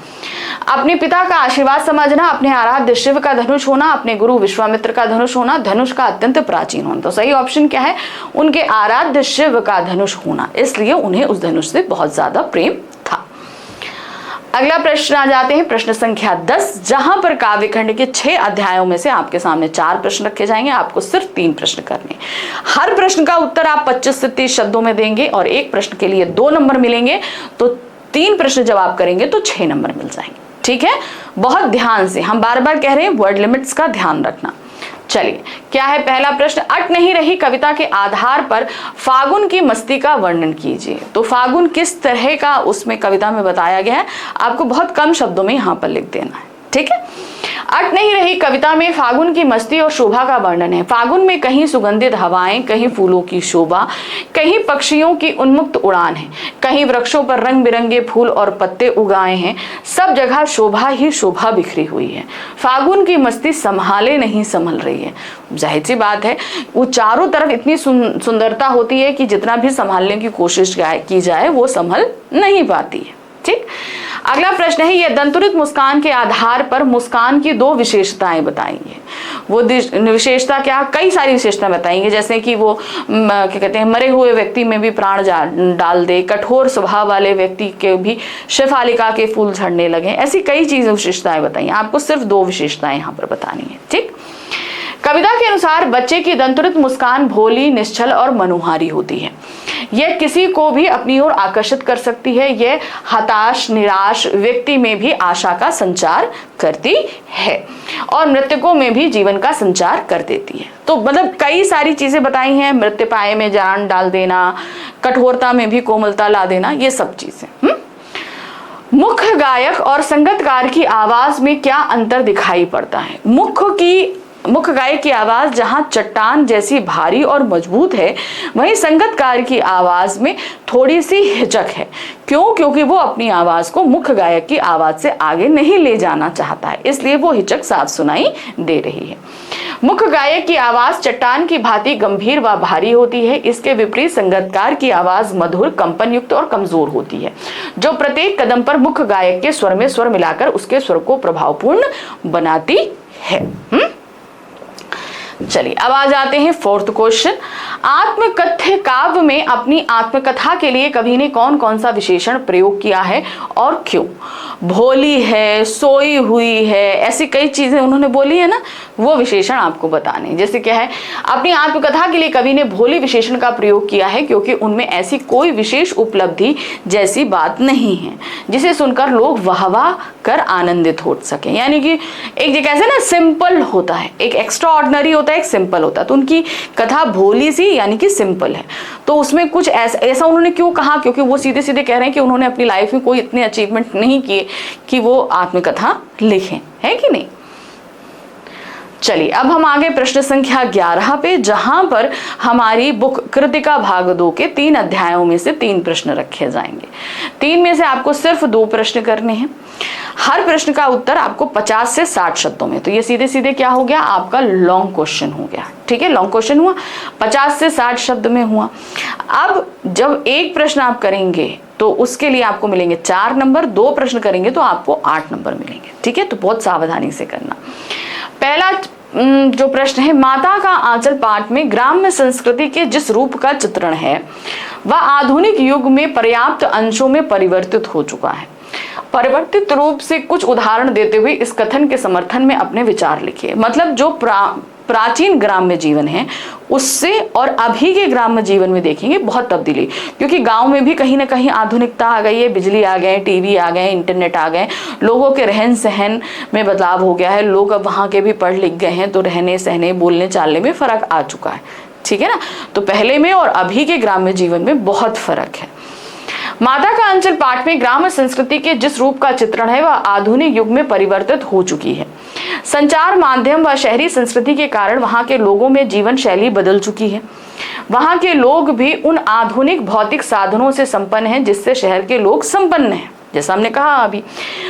अपने पिता का आशीर्वाद समझना, अपने आराध्य शिव का धनुष होना, अपने गुरु विश्वामित्र का धनुष होना, धनुष का अत्यंत प्राचीन होना। तो सही ऑप्शन क्या है? उनके आराध्य शिव का धनुष होना, इसलिए उन्हें उस धनुष से बहुत ज्यादा प्रेम था। अगला प्रश्न आ जाते हैं प्रश्न संख्या 10, जहां पर काव्यखंड के 6 अध्यायों में से आपके सामने 4 प्रश्न रखे जाएंगे। आपको सिर्फ 3 प्रश्न करने। हर प्रश्न का उत्तर आप 25 से 30 शब्दों में देंगे और एक प्रश्न के लिए 2 नंबर मिलेंगे। तो 3 प्रश्न जब आप करेंगे तो 6 नंबर मिल जाएंगे। ठीक है, बहुत ध्यान से, हम बार बार कह रहे हैं वर्ड लिमिट्स का ध्यान रखना। चलिए, क्या है पहला प्रश्न? अट नहीं रही कविता के आधार पर फागुन की मस्ती का वर्णन कीजिए। तो फागुन किस तरह का उसमें कविता में बताया गया है, आपको बहुत कम शब्दों में यहां पर लिख देना है। ठीक है, अट नहीं रही कविता में फागुन की मस्ती और शोभा का वर्णन है। फागुन में कहीं सुगंधित हवाएं, कहीं फूलों की शोभा, कहीं पक्षियों की उन्मुक्त उड़ान है, कहीं वृक्षों पर रंग बिरंगे फूल और पत्ते उगाए हैं। सब जगह शोभा ही शोभा बिखरी हुई है। फागुन की मस्ती संभाले नहीं संभल रही है। जाहिर सी बात है, वो चारों तरफ इतनी सुंदरता होती है कि जितना भी संभालने की कोशिश की जाए वो संभल नहीं पाती है। ठीक, अगला प्रश्न है, यह दंतुरित मुस्कान के आधार पर मुस्कान की 2 विशेषताएं बताएंगे। वो विशेषता क्या? कई सारी विशेषताएं बताएंगे, जैसे कि वो क्या कहते हैं, मरे हुए व्यक्ति में भी प्राण डाल दे, कठोर स्वभाव वाले व्यक्ति के भी शेफालिका के फूल झड़ने लगे। ऐसी कई चीजें विशेषताएं बताइए। आपको सिर्फ 2 विशेषताएं यहाँ पर बतानी है। ठीक, कविता के अनुसार बच्चे की दंतुरित मुस्कान भोली, निश्चल और मनोहारी होती है। यह किसी को भी अपनी ओर आकर्षित कर सकती है। यह हताश निराश व्यक्ति में भी आशा का संचार करती है और मृतकों में भी जीवन का संचार कर देती है। तो मतलब कई सारी चीजें बताई हैं। मृत्यु पाए में जान डाल देना, कठोरता में भी कोमलता ला देना, ये सब चीजें। मुख्य गायक और संगीतकार की आवाज में क्या अंतर दिखाई पड़ता है? मुख्य गायक की आवाज जहां चट्टान जैसी भारी और मजबूत है, वहीं संगीतकार की आवाज में थोड़ी सी हिचक है। क्यों? क्योंकि वो अपनी आवाज को मुख्य गायक की आवाज से आगे नहीं ले जाना चाहता है, इसलिए वो हिचक साफ सुनाई दे रही है। मुख्य गायक की आवाज चट्टान की भांति गंभीर व भारी होती है। इसके विपरीत संगीतकार की आवाज मधुर, कंपन युक्त और कमजोर होती है, जो प्रत्येक कदम पर मुख्य गायक के स्वर में स्वर मिलाकर उसके स्वर को प्रभावपूर्ण बनाती है। चलिए, अब आ जाते हैं 4th क्वेश्चन। आत्मकथ्य काव्य में अपनी आत्मकथा के लिए कवि ने कौन कौन सा विशेषण प्रयोग किया है और क्यों? भोली है, सोई हुई है, ऐसी कई चीजें उन्होंने बोली है ना, वो विशेषण आपको बताने। जैसे क्या है, अपनी आत्मकथा के लिए कवि ने भोली विशेषण का प्रयोग किया है क्योंकि उनमें ऐसी कोई विशेष उपलब्धि जैसी बात नहीं है जिसे सुनकर लोग वाह वाह कर आनंदित हो सके। यानी कि एक कैसे ना सिंपल होता है, एक एक्स्ट्रा ऑर्डिनरी होता है, एक सिंपल होता है। तो उनकी कथा भोली सी यानी कि सिंपल है। तो उसमें कुछ ऐसा उन्होंने क्यों कहा? क्योंकि वो सीधे सीधे कह रहे हैं कि उन्होंने अपनी लाइफ में कोई इतने अचीवमेंट नहीं किए कि वो आत्मकथा लिखें, है कि नहीं। चलिए, अब हम आगे प्रश्न संख्या 11 पे, जहां पर हमारी बुक कृतिका भाग 2 के 3 अध्यायों में से 3 प्रश्न रखे जाएंगे। 3 में से आपको सिर्फ 2 प्रश्न करने हैं। हर प्रश्न का उत्तर आपको 50 से 60 शब्दों में। तो ये सीधे सीधे क्या हो गया? आपका लॉन्ग क्वेश्चन हो गया। ठीक है, लॉन्ग क्वेश्चन हुआ, 50 से 60 शब्द में हुआ। अब जब एक प्रश्न आप करेंगे तो उसके लिए आपको मिलेंगे 4 नंबर, 2 प्रश्न करेंगे तो आपको 8 नंबर मिलेंगे। ठीक है, तो बहुत सावधानी से करना। पहला जो प्रश्न है, माता का आंचल पाठ में ग्राम्य संस्कृति के जिस रूप का चित्रण है वह आधुनिक युग में पर्याप्त अंशों में परिवर्तित हो चुका है। परिवर्तित रूप से कुछ उदाहरण देते हुए इस कथन के समर्थन में अपने विचार लिखिए। मतलब जो प्राचीन ग्राम्य जीवन है उससे और अभी के ग्राम्य जीवन में देखेंगे बहुत तब्दीली, क्योंकि गांव में भी कहीं ना कहीं आधुनिकता आ गई है, बिजली आ गए, टीवी आ गए, इंटरनेट आ गए, लोगों के रहन सहन में बदलाव हो गया है, लोग अब वहां के भी पढ़ लिख गए हैं, तो रहने सहने बोलने चालने में फर्क आ चुका है। ठीक है ना, तो पहले में और अभी के ग्राम्य जीवन में बहुत फर्क है। माता का अंचल पाठ में ग्राम्य संस्कृति के जिस रूप का चित्रण है वह आधुनिक युग में परिवर्तित हो चुकी है। संचार माध्यम व शहरी संस्कृति के कारण वहां के लोगों में जीवन शैली बदल चुकी है। वहां के लोग भी उन आधुनिक भौतिक साधनों से संपन्न हैं जिससे शहर के लोग संपन्न हैं। जैसा हमने कहा अभी,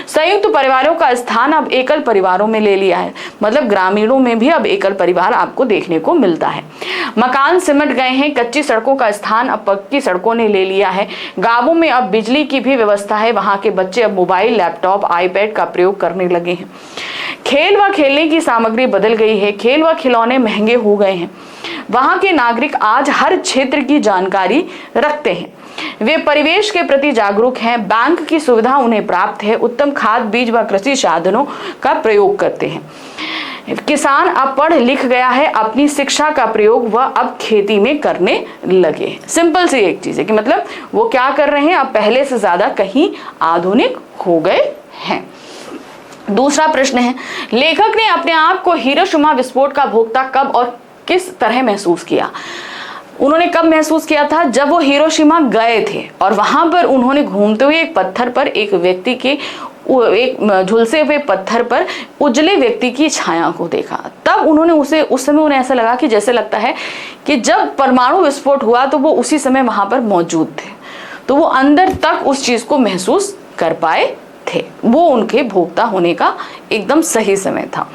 संयुक्त परिवारों का स्थान अब एकल परिवारों में ले लिया है। मतलब ग्रामीणों में भी अब एकल परिवार आपको देखने को मिलता है। मकान सिमट गए हैं, कच्ची सड़कों का स्थान अब पक्की सड़कों ने ले लिया है। गांवों में अब बिजली की भी व्यवस्था है। वहां के बच्चे अब मोबाइल, लैपटॉप, आईपैड का प्रयोग करने लगे हैं। खेल व खेलने की सामग्री बदल गई है। खेल व खिलौने महंगे हो गए हैं। वहां के नागरिक आज हर क्षेत्र की जानकारी रखते हैं। वे परिवेश के प्रति जागरूक हैं, बैंक की सुविधा उन्हें प्राप्त है, उत्तम खाद बीज व कृषि साधनों का प्रयोग करते हैं। किसान अब पढ़ लिख गया है, अपनी शिक्षा का प्रयोग वह अब खेती में करने लगे। सिंपल सी एक चीज है कि मतलब वो क्या कर रहे हैं, अब पहले से ज्यादा कहीं आधुनिक हो गए हैं। दूसरा प्रश्न है, लेखक ने अपने आप को हिरोशिमा विस्फोट का भोक्ता कब और किस तरह महसूस किया? उन्होंने कब महसूस किया था? जब वो हिरोशिमा गए थे और वहां पर उन्होंने घूमते हुए एक पत्थर पर एक व्यक्ति के एक झुलसे हुए पत्थर पर उजले व्यक्ति की छाया को देखा। तब उन्होंने उस समय उन्हें ऐसा लगा कि जैसे लगता है कि जब परमाणु विस्फोट हुआ तो वो उसी समय वहां पर मौजूद थे, तो वो अंदर तक उस चीज को महसूस कर पाए थे। वो उनके भोक्ता होने का एकदम सही समय था।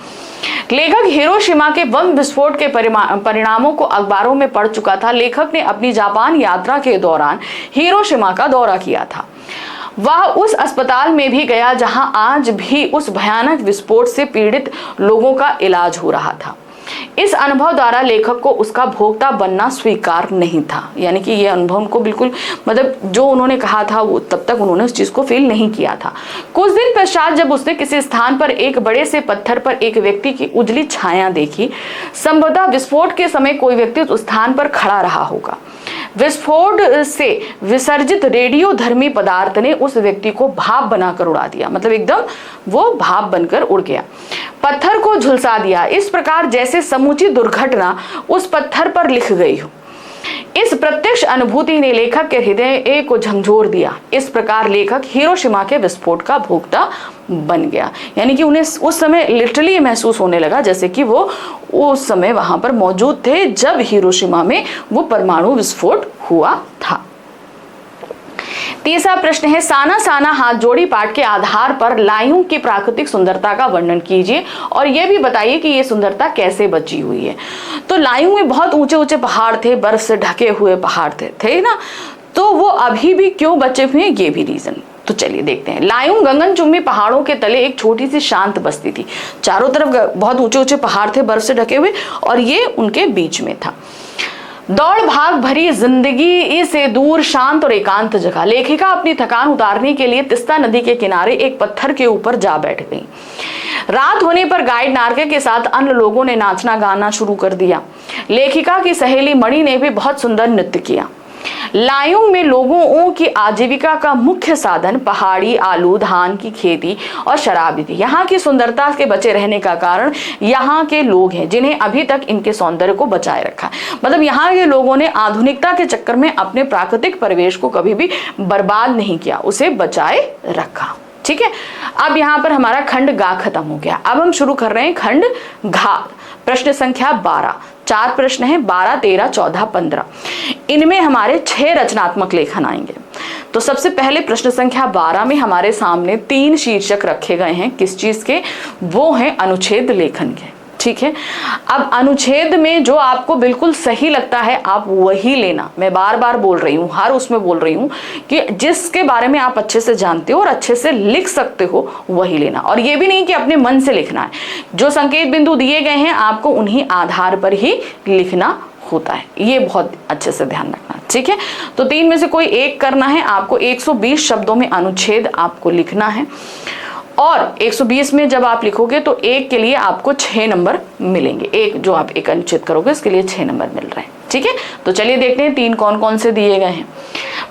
लेखक हिरोशिमा के बम विस्फोट के परिणामों को अखबारों में पढ़ चुका था। लेखक ने अपनी जापान यात्रा के दौरान हिरोशिमा का दौरा किया था। वह उस अस्पताल में भी गया जहां आज भी उस भयानक विस्फोट से पीड़ित लोगों का इलाज हो रहा था। इस अनुभव द्वारा लेखक को उसका भोक्ता बनना स्वीकार नहीं था, यानी कि यह अनुभव उनको बिल्कुल मतलब जो उन्होंने कहा था वो तब तक उन्होंने उस चीज को फील नहीं किया था। कुछ दिन पश्चात जब उसने किसी स्थान पर एक बड़े से पत्थर पर एक व्यक्ति की उजली छाया देखी, संभवतः विस्फोट के समय कोई व्यक्ति उस स्थान पर खड़ा रहा होगा। विस्फोट से विसर्जित रेडियो धर्मी पदार्थ ने उस व्यक्ति को भाप बनाकर उड़ा दिया, मतलब एकदम वो भाप बनकर उड़ गया, पत्थर को झुलसा दिया, इस प्रकार जैसे समूची दुर्घटना उस पत्थर पर लिख गई हो। इस प्रत्यक्ष अनुभूति ने लेखक के हृदय को झंझोर दिया। इस प्रकार लेखक हिरोशिमा के विस्फोट का भोक्ता बन गया, यानी कि उन्हें उस समय लिटरली महसूस होने लगा जैसे कि वो उस समय वहां पर मौजूद थे जब हिरोशिमा में वो परमाणु विस्फोट हुआ था। तीसरा प्रश्न है, साना साना हाथ जोड़ी पाठ के आधार पर लायूं की प्राकृतिक सुंदरता का वर्णन कीजिए और यह भी बताइए कि यह सुंदरता कैसे बची हुई है। तो लायूं में बहुत ऊंचे ऊंचे पहाड़ थे, बर्फ से ढके हुए पहाड़ थे ना, तो वो अभी भी क्यों बचे हुए हैं, ये भी रीजन। तो चलिए देखते हैं। लायूं गगनचुंबी पहाड़ों के तले एक छोटी सी शांत बस्ती थी। चारों तरफ बहुत ऊंचे ऊंचे पहाड़ थे बर्फ से ढके हुए और ये उनके बीच में था। दौड़ भाग भरी जिंदगी से दूर शांत और एकांत जगह। लेखिका अपनी थकान उतारने के लिए तिस्ता नदी के किनारे एक पत्थर के ऊपर जा बैठ गई। रात होने पर गाइड नार्के के साथ अन्य लोगों ने नाचना गाना शुरू कर दिया। लेखिका की सहेली मणि ने भी बहुत सुंदर नृत्य किया। लायूं में लोगों की आजीविका का मुख्य साधन पहाड़ी आलू धान की खेती और शराब थी। यहाँ की सुंदरता के बचे रहने का कारण यहाँ के लोग हैं जिन्हें अभी तक इनके सौंदर्य को बचाए रखा। मतलब यहाँ के लोगों ने आधुनिकता के चक्कर में अपने प्राकृतिक परिवेश को कभी भी बर्बाद नहीं किया, उसे बचाए रखा। ठीक है, अब यहाँ पर हमारा खंड गा खत्म हो गया। अब हम शुरू कर रहे हैं खंड घा। प्रश्न संख्या 12। 4 प्रश्न हैं, 12, 13, 14, 15। इनमें हमारे 6 रचनात्मक लेखन आएंगे। तो सबसे पहले प्रश्न संख्या 12 में हमारे सामने 3 शीर्षक रखे गए हैं। किस चीज के? वो हैं अनुच्छेद लेखन के। ठीक है, अब अनुच्छेद में जो आपको बिल्कुल सही लगता है आप वही लेना। मैं बार बार बोल रही हूँ, हर उसमें बोल रही हूँ कि जिसके बारे में आप अच्छे से जानते हो और अच्छे से लिख सकते हो वही लेना। और ये भी नहीं कि अपने मन से लिखना है, जो संकेत बिंदु दिए गए हैं आपको उन्हीं आधार पर ही लिखना होता है, ये बहुत अच्छे से ध्यान रखना। ठीक है, तो 3 में से कोई एक करना है आपको। 120 शब्दों में अनुच्छेद आपको लिखना है और 120 में जब आप लिखोगे तो एक के लिए आपको 6 नंबर मिलेंगे। एक जो आप एक अनुच्छेद करोगे उसके लिए 6 नंबर मिल रहे हैं। ठीक है, तो चलिए देखते हैं 3 कौन कौन से दिए गए हैं।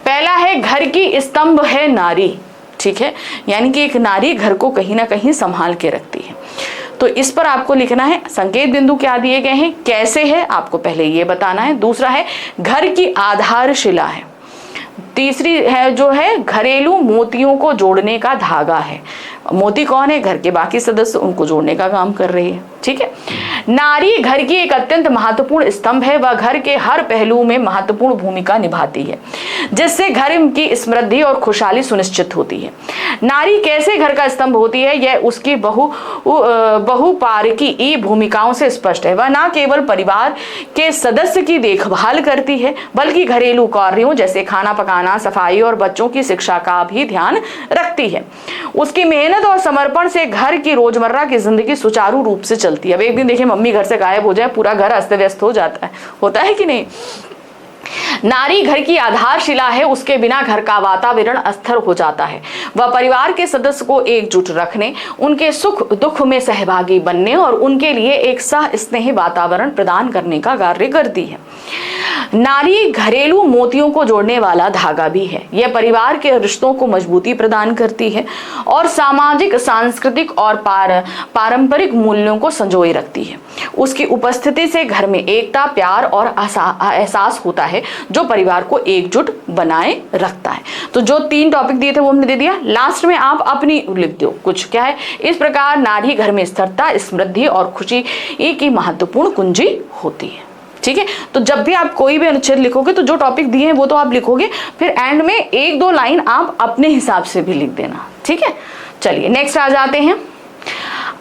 पहला है घर की स्तंभ है नारी। ठीक है, यानी कि एक नारी घर को कहीं ना कहीं संभाल के रखती है, तो इस पर आपको लिखना है। संकेत बिंदु क्या दिए गए हैं, कैसे है, आपको पहले ये बताना है। दूसरा है घर की आधारशिला है। तीसरी है जो है घरेलू मोतियों को जोड़ने का धागा है। मोती कौन है? घर के बाकी सदस्य, उनको जोड़ने का काम कर रही है। ठीक है, नारी घर की एक अत्यंत महत्वपूर्ण स्तंभ है। वह घर के हर पहलू में महत्वपूर्ण भूमिका निभाती है जिससे घर की समृद्धि और खुशहाली सुनिश्चित होती है। नारी कैसे घर का स्तंभ होती है यह उसकी बहुपारकी भूमिकाओं से स्पष्ट है। वह न केवल परिवार के सदस्य की देखभाल करती है बल्कि घरेलू कार्यों जैसे खाना पकाना, सफाई और बच्चों की शिक्षा का भी ध्यान रखती है। उसकी मेहनत और समर्पण से घर की रोजमर्रा की जिंदगी सुचारू रूप से चलती है। अब एक दिन देखिए मम्मी घर से गायब हो जाए, पूरा घर अस्त व्यस्त हो जाता है, होता है कि नहीं? नारी घर की आधारशिला है, उसके बिना घर का वातावरण अस्थिर हो जाता है। वह परिवार के सदस्य को एकजुट रखने, उनके सुख दुख में सहभागी बनने और उनके लिए एक सह स्नेही वातावरण प्रदान करने का कार्य करती है। नारी घरेलू मोतियों को जोड़ने वाला धागा भी है। यह परिवार के रिश्तों को मजबूती प्रदान करती है और सामाजिक, सांस्कृतिक और पारंपरिक मूल्यों को संजोए रखती है। उसकी उपस्थिति से घर में एकता, प्यार और एहसास होता है जो परिवार को एकजुट बनाए रखता है। तो जो 3 टॉपिक दिए थे वो हमने दे दिया। लास्ट में आप अपनी लिख दो कुछ, क्या है। इस प्रकार नारी घर में स्थिरता, समृद्धि और खुशी की महत्वपूर्ण कुंजी होती है। ठीक है, तो जब भी आप कोई भी अनुच्छेद लिखोगे तो जो टॉपिक दिए हैं वो तो आप लिखोगे, फिर एंड में 1-2 लाइन आप अपने हिसाब से भी लिख देना। ठीक है, चलिए नेक्स्ट आ जाते हैं।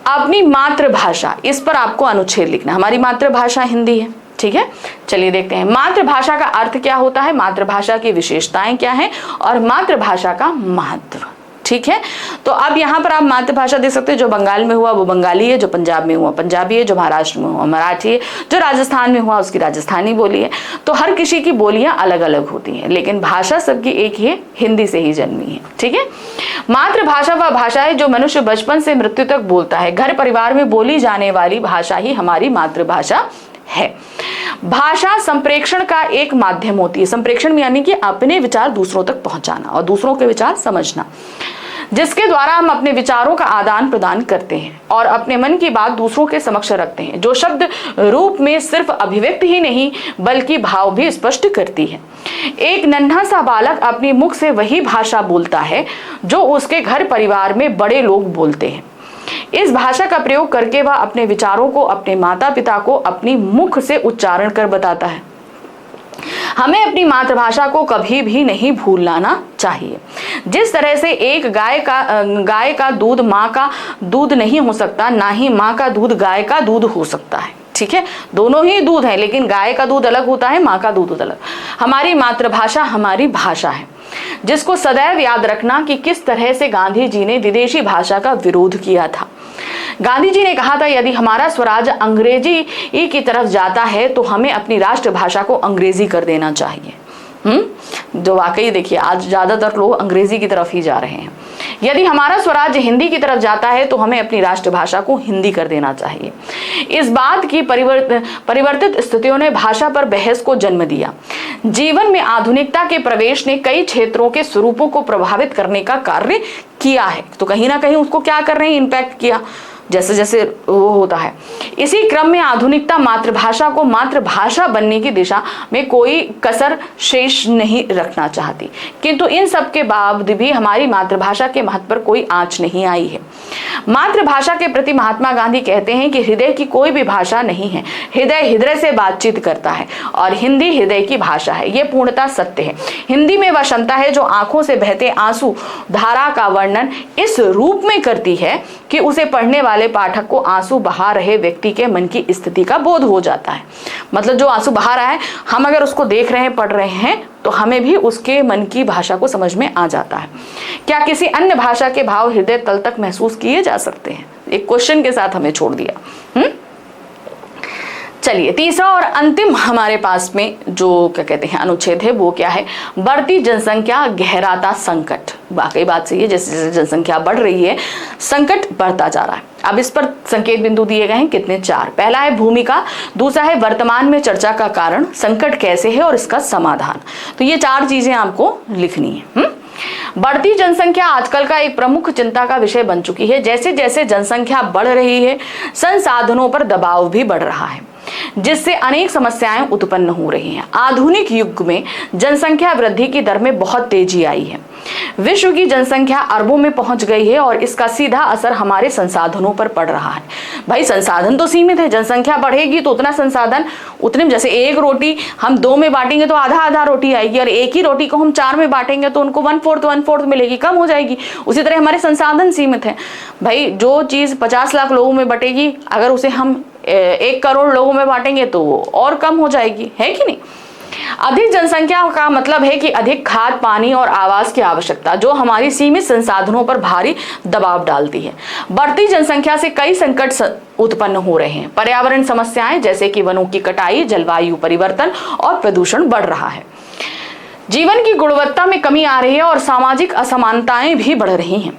अपनी मातृभाषा, इस पर आपको अनुच्छेद लिखना। हमारी मातृभाषा हिंदी है। ठीक है, चलिए देखते हैं मातृभाषा का अर्थ क्या होता है, मातृभाषा की विशेषताएं क्या हैं और मातृभाषा का महत्व। ठीक है, तो अब यहाँ पर आप मातृभाषा दे सकते हैं। जो बंगाल में हुआ वो बंगाली है, जो पंजाब में हुआ पंजाबी है, जो महाराष्ट्र में हुआ मराठी है, जो राजस्थान में हुआ उसकी राजस्थानी बोली है। तो हर किसी की बोलियां अलग अलग होती हैं, लेकिन भाषा सबकी एक ही है, हिंदी से ही जन्मी है। ठीक है, मातृभाषा वह भाषा है जो मनुष्य बचपन से मृत्यु तक बोलता है। घर परिवार में बोली जाने वाली भाषा ही हमारी मातृभाषा है। भाषा संप्रेषण का एक माध्यम होती है। संप्रेषण यानी कि अपने विचार दूसरों तक पहुंचाना और दूसरों के विचार समझना, जिसके द्वारा हम अपने विचारों का आदान प्रदान करते हैं और अपने मन की बात दूसरों के समक्ष रखते हैं, जो शब्द रूप में सिर्फ अभिव्यक्ति ही नहीं बल्कि भाव भी स्पष्ट करती है। एक नन्हा सा बालक अपनी मुख से वही भाषा बोलता है जो उसके घर परिवार में बड़े लोग बोलते हैं। इस भाषा का प्रयोग करके वह अपने विचारों को अपने माता पिता को अपनी मुख से उच्चारण कर बताता है। हमें अपनी मातृभाषा को कभी भी नहीं भूलना चाहिए। जिस तरह से एक गाय का दूध माँ का दूध नहीं हो सकता, ना ही माँ का दूध गाय का दूध हो सकता है। ठीक है, दोनों ही दूध है, लेकिन गाय का दूध अलग होता है, माँ का दूध अलग। हमारी मातृभाषा हमारी भाषा है, जिसको सदैव याद रखना कि किस तरह से गांधी जी ने विदेशी भाषा का विरोध किया था। गांधी जी ने कहा था, यदि हमारा स्वराज अंग्रेजी की तरफ जाता है तो हमें अपनी राष्ट्रभाषा को अंग्रेजी कर देना चाहिए। जो वाकई देखिए आज ज्यादातर लोग अंग्रेजी की तरफ ही जा रहे हैं। यदि हमारा स्वराज हिंदी की तरफ जाता है तो हमें अपनी राष्ट्रभाषा को हिंदी कर देना चाहिए। इस बात की परिवर्तित स्थितियों ने भाषा पर बहस को जन्म दिया। जीवन में आधुनिकता के प्रवेश ने कई क्षेत्रों के स्वरूपों को प्रभावित करने का कार्य किया है। तो कहीं ना कहीं उसको क्या कर रहे हैं, इम्पैक्ट किया, जैसे जैसे वो होता है। इसी क्रम में आधुनिकता मातृभाषा को मातृभाषा बनने की दिशा में कोई कसर शेष नहीं रखना चाहती, किंतु इन सब के बावजूद भी हमारी मातृभाषा के महत्व पर कोई आंच नहीं आई है। मातृभाषा के प्रति महात्मा गांधी कहते हैं कि हृदय की कोई भी भाषा नहीं है, हृदय हृदय से बातचीत करता है और हिंदी हृदय की भाषा है। ये पूर्णतः सत्य है। हिंदी में वह क्षमता है जो आंखों से बहते आंसू धारा का वर्णन इस रूप में करती है कि उसे पढ़ने वाले पाठक को आंसू बहा रहे व्यक्ति के मन की स्थिति का बोध हो जाता है। मतलब जो आंसू बहा रहा है, हम अगर उसको देख रहे हैं, पढ़ रहे हैं, तो हमें भी उसके मन की भाषा को समझ में आ जाता है। क्या किसी अन्य भाषा के भाव हृदय तल तक महसूस किए जा सकते हैं? एक क्वेश्चन के साथ हमें छोड़ दिया। चलिए तीसरा और अंतिम हमारे पास में जो क्या कहते हैं अनुच्छेद है वो क्या है, बढ़ती जनसंख्या गहराता संकट। वाकई बात सही है, जैसे जैसे जनसंख्या बढ़ रही है संकट बढ़ता जा रहा है। अब इस पर संकेत बिंदु दिए गए हैं कितने, 4। पहला है भूमिका, दूसरा है वर्तमान में चर्चा का कारण, संकट कैसे है और इसका समाधान। तो ये 4 चीजें आपको लिखनी है। बढ़ती जनसंख्या आजकल का एक प्रमुख चिंता का विषय बन चुकी है। जैसे जैसे जनसंख्या बढ़ रही है संसाधनों पर दबाव भी बढ़ रहा है, जिससे अनेक समस्याएं उत्पन्न हो रही हैं। आधुनिक युग में जनसंख्या वृद्धि की दर में बहुत तेजी आई है। विश्व की जनसंख्या अरबों में पहुंच गई है और इसका सीधा असर हमारे संसाधनों पर पड़ रहा है। भाई संसाधन तो सीमित है, जनसंख्या बढ़ेगी तो उतना संसाधन उतने, जैसे एक रोटी हम 2 में बांटेंगे तो आधा आधा रोटी आएगी, और एक ही रोटी को हम 4 में बांटेंगे तो उनको 1/4 मिलेगी, कम हो जाएगी। उसी तरह हमारे संसाधन सीमित है। भाई जो चीज 50 लाख लोगों में बटेगी, अगर उसे हम 1 करोड़ लोगों में बांटेंगे तो वो और कम हो जाएगी, है कि नहीं। अधिक जनसंख्या का मतलब है कि अधिक खाद, पानी और आवास की आवश्यकता, जो हमारी सीमित संसाधनों पर भारी दबाव डालती है। बढ़ती जनसंख्या से कई संकट उत्पन्न हो रहे हैं। पर्यावरण समस्याएं जैसे कि वनों की कटाई, जलवायु परिवर्तन और प्रदूषण बढ़ रहा है। जीवन की गुणवत्ता में कमी आ रही है और सामाजिक असमानताएं भी बढ़ रही हैं।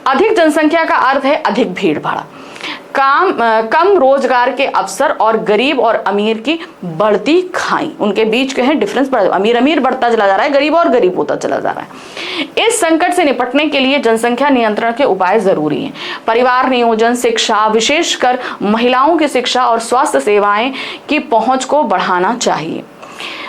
अधिक जनसंख्या का अर्थ है अधिक भीड़ भाड़, कम रोजगार के अवसर और गरीब और अमीर की बढ़ती खाई, उनके बीच के हैं डिफरेंस, अमीर बढ़ता चला जा रहा है, गरीब और गरीब होता चला जा रहा है। इस संकट से निपटने के लिए जनसंख्या नियंत्रण के उपाय जरूरी हैं। परिवार नियोजन, शिक्षा, विशेषकर महिलाओं की शिक्षा और स्वास्थ्य सेवाएं की पहुंच को बढ़ाना चाहिए।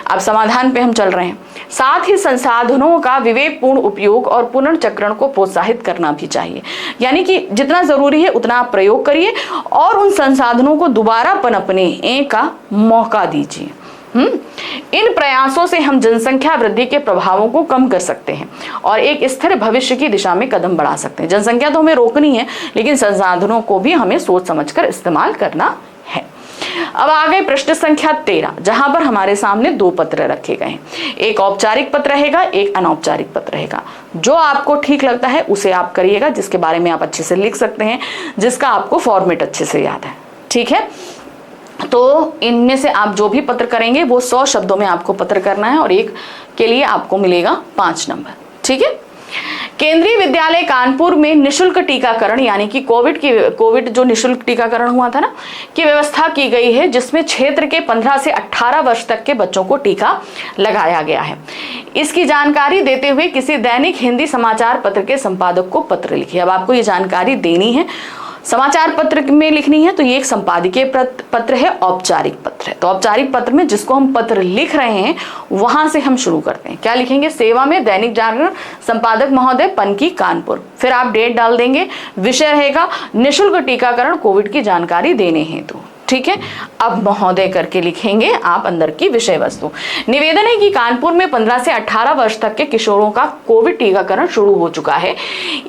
अब समाधान पे हम चल रहे हैं। साथ ही संसाधनों का विवेकपूर्ण उपयोग और पुनर्चक्रण को प्रोत्साहित करना भी चाहिए, यानी कि जितना जरूरी है उतना आप प्रयोग करिए और उन संसाधनों को दोबारा पनपने का मौका दीजिए। इन प्रयासों से हम जनसंख्या वृद्धि के प्रभावों को कम कर सकते हैं और एक स्थिर भविष्य की दिशा में कदम बढ़ा सकते हैं। जनसंख्या तो हमें रोकनी है, लेकिन संसाधनों को भी हमें सोच समझकर इस्तेमाल करना है। अब आ गए प्रश्न संख्या 13, जहां पर हमारे सामने 2 पत्र रखे गए हैं। एक औपचारिक पत्र रहेगा, एक अनौपचारिक पत्र रहेगा। जो आपको ठीक लगता है उसे आप करिएगा, जिसके बारे में आप अच्छे से लिख सकते हैं, जिसका आपको फॉर्मेट अच्छे से याद है। ठीक है, तो इनमें से आप जो भी पत्र करेंगे वो 100 शब्दों में आपको पत्र करना है और एक के लिए आपको मिलेगा 5 नंबर। ठीक है। केंद्रीय विद्यालय कानपुर में निशुल्क टीकाकरण, यानी कि कोविड जो निशुल्क टीकाकरण हुआ था ना, की व्यवस्था की गई है, जिसमें क्षेत्र के 15 से 18 वर्ष तक के बच्चों को टीका लगाया गया है। इसकी जानकारी देते हुए किसी दैनिक हिंदी समाचार पत्र के संपादक को पत्र लिखिए। अब आपको ये जानकारी देनी है, समाचार पत्र में लिखनी है, तो ये एक संपादकीय पत्र है, औपचारिक पत्र है। तो औपचारिक पत्र में जिसको हम पत्र लिख रहे हैं वहां से हम शुरू करते हैं। क्या लिखेंगे? सेवा में दैनिक जागरण, संपादक महोदय, पनकी, कानपुर। फिर आप डेट डाल देंगे। विषय रहेगा निशुल्क टीकाकरण कोविड की जानकारी देने हेतु। ठीक है, अब महोदय करके लिखेंगे आप अंदर की विषय वस्तु। निवेदन है कि कानपुर में 15 से 18 वर्ष तक के किशोरों का कोविड टीकाकरण शुरू हो चुका है।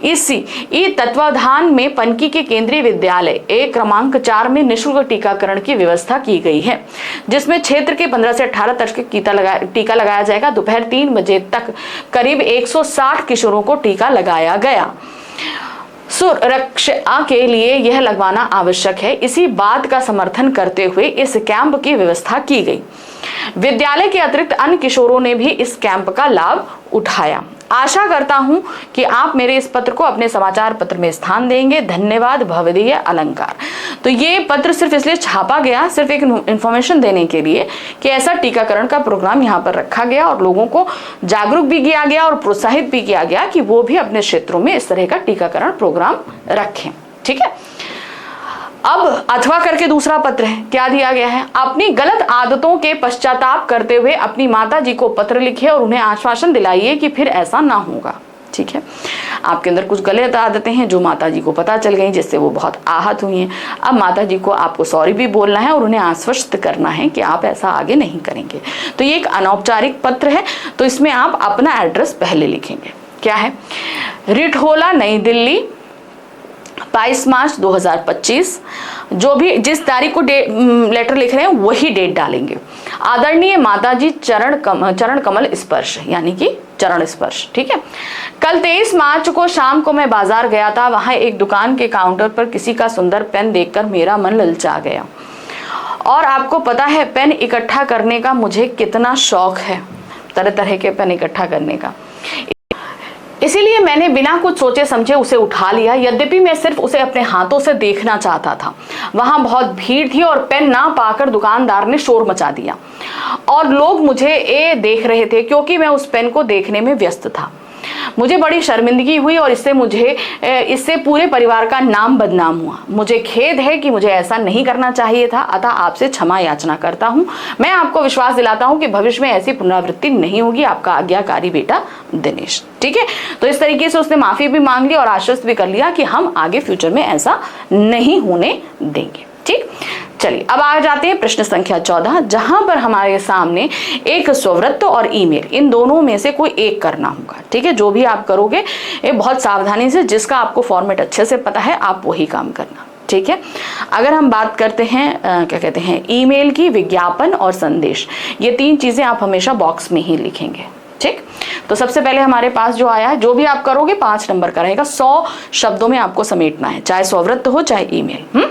इसी तत्वाधान में पनकी के केंद्रीय विद्यालय एक क्रमांक 4 में निःशुल्क टीकाकरण की व्यवस्था की गई है, जिसमें क्षेत्र के 15 से 18 तक के टीका लगाया जाएगा। दोपहर 3 बजे तक करीब 160 किशोरों को टीका लगाया गया। सुरक्षा के लिए यह लगवाना आवश्यक है, इसी बात का समर्थन करते हुए इस कैंप की व्यवस्था की गई। विद्यालय के अतिरिक्त अन्य किशोरों ने भी इस कैंप का लाभ उठाया। आशा करता हूं कि आप मेरे इस पत्र को अपने समाचार पत्र में स्थान देंगे। धन्यवाद, भवदीय अलंकार। तो ये पत्र सिर्फ इसलिए छापा गया, सिर्फ एक इंफॉर्मेशन देने के लिए कि ऐसा टीकाकरण का प्रोग्राम यहाँ पर रखा गया और लोगों को जागरूक भी किया गया और प्रोत्साहित भी किया गया कि वो भी अपने क्षेत्रों में इस तरह का टीकाकरण प्रोग्राम रखें। ठीक है, अब अथवा करके दूसरा पत्र है। क्या दिया गया है? अपनी गलत आदतों के पश्चाताप करते हुए अपनी माता जी को पत्र लिखिए और उन्हें आश्वासन दिलाइए कि फिर ऐसा ना होगा। ठीक है, आपके अंदर कुछ गलत आदतें हैं जो माता जी को पता चल गई, जिससे वो बहुत आहत हुई हैं। अब माता जी को आपको सॉरी भी बोलना है और उन्हें आश्वस्त करना है कि आप ऐसा आगे नहीं करेंगे। तो ये एक अनौपचारिक पत्र है, तो इसमें आप अपना एड्रेस पहले लिखेंगे। क्या है? रिठोला, नई दिल्ली, 22 मार्च 2025। जो भी जिस तारीख को लेटर लिख रहे हैं वही डेट डालेंगे। आदरणीय माताजी चरण कमल स्पर्श, यानी कि चरण स्पर्श। ठीक है, कल 23 मार्च को शाम को मैं बाजार गया था। वहां एक दुकान के काउंटर पर किसी का सुंदर पेन देखकर मेरा मन ललचा गया। और आपको पता है पेन इकट्ठा करने का मुझे कितना शौक है, तरह तरह के पेन इकट्ठा करने का। इसीलिए मैंने बिना कुछ सोचे समझे उसे उठा लिया। यद्यपि मैं सिर्फ उसे अपने हाथों से देखना चाहता था। वहां बहुत भीड़ थी और पेन ना पाकर दुकानदार ने शोर मचा दिया और लोग मुझे देख रहे थे क्योंकि मैं उस पेन को देखने में व्यस्त था। मुझे बड़ी शर्मिंदगी हुई और इससे पूरे परिवार का नाम बदनाम हुआ। मुझे खेद है कि मुझे ऐसा नहीं करना चाहिए था, अतः आपसे क्षमा याचना करता हूं। मैं आपको विश्वास दिलाता हूं कि भविष्य में ऐसी पुनरावृत्ति नहीं होगी। आपका आज्ञाकारी बेटा दिनेश। ठीक है, तो इस तरीके से उसने माफी भी मांग ली और आश्वस्त भी कर लिया कि हम आगे फ्यूचर में ऐसा नहीं होने देंगे। ठीक, चलिए अब आ जाते हैं प्रश्न संख्या 14, जहां पर हमारे सामने एक स्ववृत्त और ईमेल, इन दोनों में से कोई एक करना होगा। ठीक है, जो भी आप करोगे ये बहुत सावधानी से, जिसका आपको फॉर्मेट अच्छे से पता है आप वही काम करना। ठीक है। अगर हम बात करते हैं क्या कहते हैं ईमेल की, विज्ञापन और संदेश, ये 3 चीजें आप हमेशा बॉक्स में ही लिखेंगे, ठीक। तो सबसे पहले हमारे पास जो आया है, जो भी आप करोगे 5 नंबर का रहेगा, 100 शब्दों में आपको समेटना है, चाहे स्ववृत्त हो चाहे ईमेल।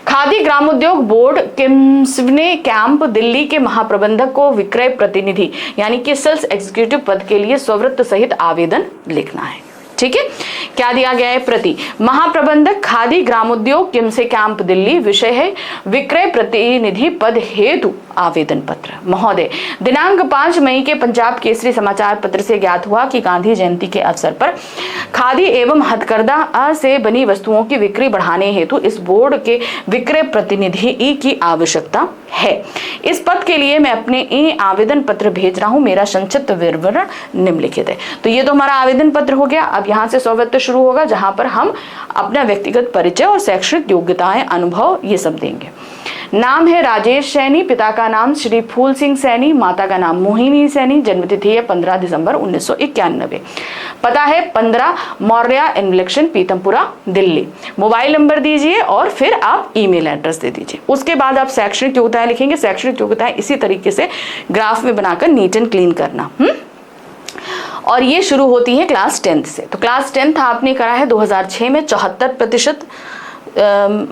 खादी ग्रामोद्योग बोर्ड किम्सने कैंप दिल्ली के महाप्रबंधक को विक्रय प्रतिनिधि यानी कि सेल्स एग्जीक्यूटिव पद के लिए स्ववृत्त सहित आवेदन लिखना है, ठीक है। क्या दिया गया है? प्रति महाप्रबंधक खादी ग्रामोद्योग किम्से कैंप दिल्ली, विषय है विक्रय प्रतिनिधि पद हेतु आवेदन पत्र। महोदय, दिनांक 5 मई के पंजाब केसरी समाचार पत्र से ज्ञात हुआ कि गांधी जयंती के अवसर पर खादी एवं हथकरघा से बनी वस्तुओं की बिक्री बढ़ाने हेतु इस बोर्ड के विक्रय प्रतिनिधि की आवश्यकता है। इस पद के लिए मैं अपने आवेदन पत्र भेज रहा हूं। मेरा संक्षिप्त विवरण निम्नलिखित है। तो ये तो हमारा आवेदन पत्र हो गया। अब यहाँ से स्ववृत्त शुरू होगा, जहां पर हम अपना व्यक्तिगत परिचय और शैक्षणिक योग्यताएं, अनुभव ये सब देंगे। नाम है राजेश सैनी, पिता का नाम श्री फूल सिंह सैनी, माता का नाम मोहिनी सैनी, जन्मतिथि है 15 दिसंबर 1991, पता है 15 मौर्या इन्फलेक्शन पीतमपुरा दिल्ली। मोबाइल नंबर दीजिए और फिर आप ईमेल एड्रेस दे दीजिए। उसके बाद आप शैक्षणिक योग्यताएं लिखेंगे। शैक्षणिक योग्यताएं इसी तरीके से ग्राफ में बनाकर नीट एंड क्लीन करना। और ये शुरू होती है क्लास 10 से। तो क्लास 10 आपने करा है 2006 में 74%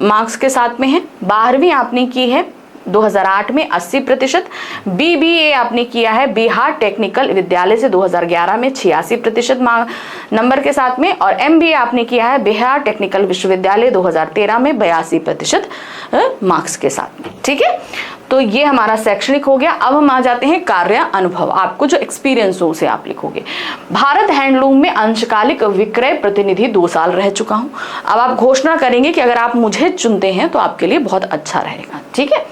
मार्क्स के साथ में है। 12वीं आपने की है 2008 में 80%। BBA आपने किया है बिहार टेक्निकल विद्यालय से 2011 में 86% नंबर के साथ में। और MBA आपने किया है बिहार टेक्निकल विश्वविद्यालय 2013 में 82% मार्क्स के साथ में, ठीक है। तो ये हमारा शैक्षणिक हो गया। अब हम आ जाते हैं कार्य अनुभव। आपको जो एक्सपीरियंस हो उसे आप लिखोगे। भारत हैंडलूम में अंशकालिक विक्रय प्रतिनिधि 2 साल रह चुका हूं। अब आप घोषणा करेंगे कि अगर आप मुझे चुनते हैं तो आपके लिए बहुत अच्छा रहेगा, ठीक है।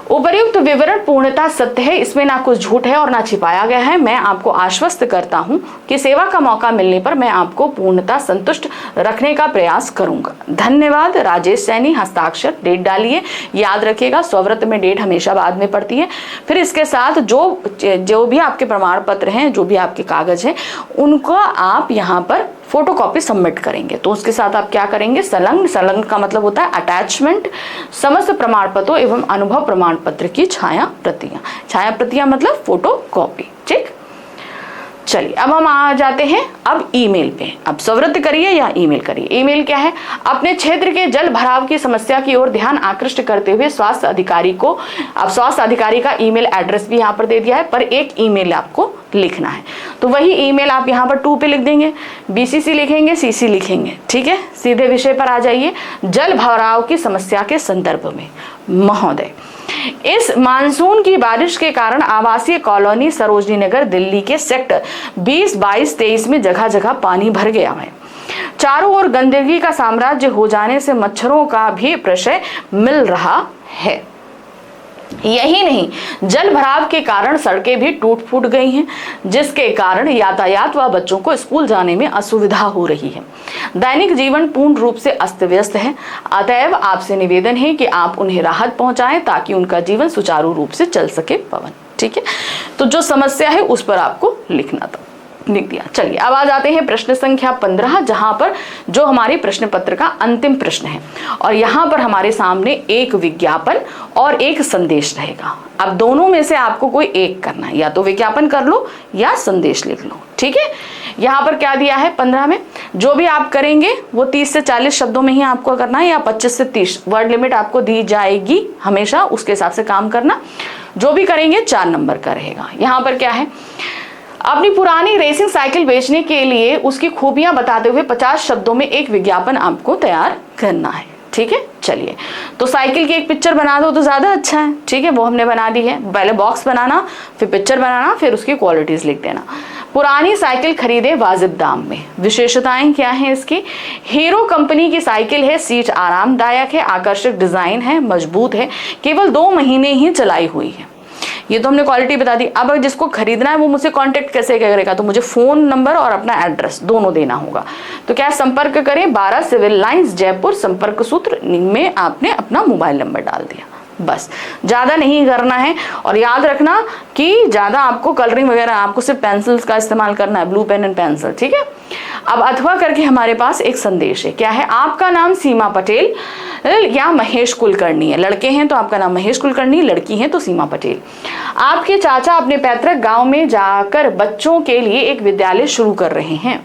उपर्युक्त विवरण पूर्णतः सत्य है, इसमें ना कुछ झूठ है और ना छिपाया गया है। मैं आपको आश्वस्त करता हूं कि सेवा का मौका मिलने पर मैं आपको पूर्णतः संतुष्ट रखने का प्रयास करूंगा। धन्यवाद। राजेश सैनी, हस्ताक्षर, डेट डालिए। याद रखिएगा स्ववृत्त में डेट हमेशा बाद में पड़ती है। फिर इसके साथ जो भी आपके प्रमाण पत्र हैं, जो भी आपके कागज हैं, उनको आप यहाँ पर फोटोकॉपी सबमिट करेंगे। तो उसके साथ आप क्या करेंगे? संलग्न का मतलब होता है अटैचमेंट, समस्त प्रमाण पत्रों एवं अनुभव प्रमाण पत्र की छाया प्रतियां मतलब फोटोकॉपी, ठीक। चलिए अब हम आ जाते हैं अब ईमेल पे। अब स्ववृत्त करिए या ईमेल करिए। ईमेल क्या है? अपने क्षेत्र के जल भराव की समस्या की ओर ध्यान आकृष्ट करते हुए स्वास्थ्य अधिकारी को, अब स्वास्थ्य अधिकारी का ईमेल एड्रेस भी यहाँ पर दे दिया है, पर एक ईमेल आपको लिखना है। तो वही ईमेल आप यहाँ पर 2 पे लिख देंगे, BCC लिखेंगे, CC लिखेंगे, ठीक है। सीधे विषय पर आ जाइए। जल भराव की समस्या के संदर्भ में, महोदय, इस मानसून की बारिश के कारण आवासीय कॉलोनी सरोजनी नगर दिल्ली के सेक्टर 20, 22, 23 में जगह जगह पानी भर गया है। चारों ओर गंदगी का साम्राज्य हो जाने से मच्छरों का भी प्रशय मिल रहा है। यही नहीं, जल भराव के कारण सड़कें भी टूट फूट गई हैं, जिसके कारण यातायात व बच्चों को स्कूल जाने में असुविधा हो रही है। दैनिक जीवन पूर्ण रूप से अस्त व्यस्त है। अतएव आपसे निवेदन है कि आप उन्हें राहत पहुंचाएं ताकि उनका जीवन सुचारू रूप से चल सके। पवन, ठीक है। तो जो समस्या है उस पर आपको लिखना था, लिख दिया। चलिए अब आ जाते हैं प्रश्न संख्या 15, जहां पर जो हमारे प्रश्न पत्र का अंतिम प्रश्न है। और यहां पर हमारे सामने एक विज्ञापन और एक संदेश रहेगा। अब दोनों में से आपको कोई एक करना है, या तो विज्ञापन कर लो या संदेश लिख लो, ठीक है। यहाँ पर क्या दिया है 15 में, जो भी आप करेंगे वो 30 से 40 शब्दों में ही आपको करना है, या 25 से 30 वर्ड लिमिट आपको दी जाएगी हमेशा, उसके हिसाब से काम करना। जो भी करेंगे 4 नंबर का रहेगा। यहाँ पर क्या है, अपनी पुरानी रेसिंग साइकिल बेचने के लिए उसकी खूबियां बताते हुए 50 शब्दों में एक विज्ञापन आपको तैयार करना है, ठीक है। चलिए, तो साइकिल की एक पिक्चर बना दो तो ज्यादा अच्छा है, ठीक है। वो हमने बना दी है। पहले बॉक्स बनाना, फिर पिक्चर बनाना, फिर उसकी क्वालिटीज लिख देना। पुरानी साइकिल खरीदे वाजिब दाम में। विशेषताएं क्या हैं इसकी? हीरो कंपनी की साइकिल है, सीट आरामदायक है, आकर्षक डिजाइन है, मजबूत है, केवल 2 महीने ही चलाई हुई है। ये तो हमने क्वालिटी बता दी। अब जिसको खरीदना है वो मुझसे कांटेक्ट कैसे करेगा? तो मुझे फोन नंबर और अपना एड्रेस दोनों देना होगा। तो क्या संपर्क करें? 12 सिविल लाइंस जयपुर, संपर्क सूत्र में आपने अपना मोबाइल नंबर डाल दिया, बस, ज्यादा नहीं करना है। और याद रखना कि ज्यादा आपको कलरिंग वगैरह, आपको सिर्फ पेंसिल्स का इस्तेमाल करना है, ब्लू पेन एंड पेंसिल, ठीक है। अब अथवा करके हमारे पास एक संदेश है, क्या है, आपका नाम सीमा पटेल या महेश कुलकर्णी है। लड़के हैं तो आपका नाम महेश कुलकर्णी, लड़की हैं तो सीमा पटेल। आपके चाचा अपने पैतृक गांव में जाकर बच्चों के लिए एक विद्यालय शुरू कर रहे हैं।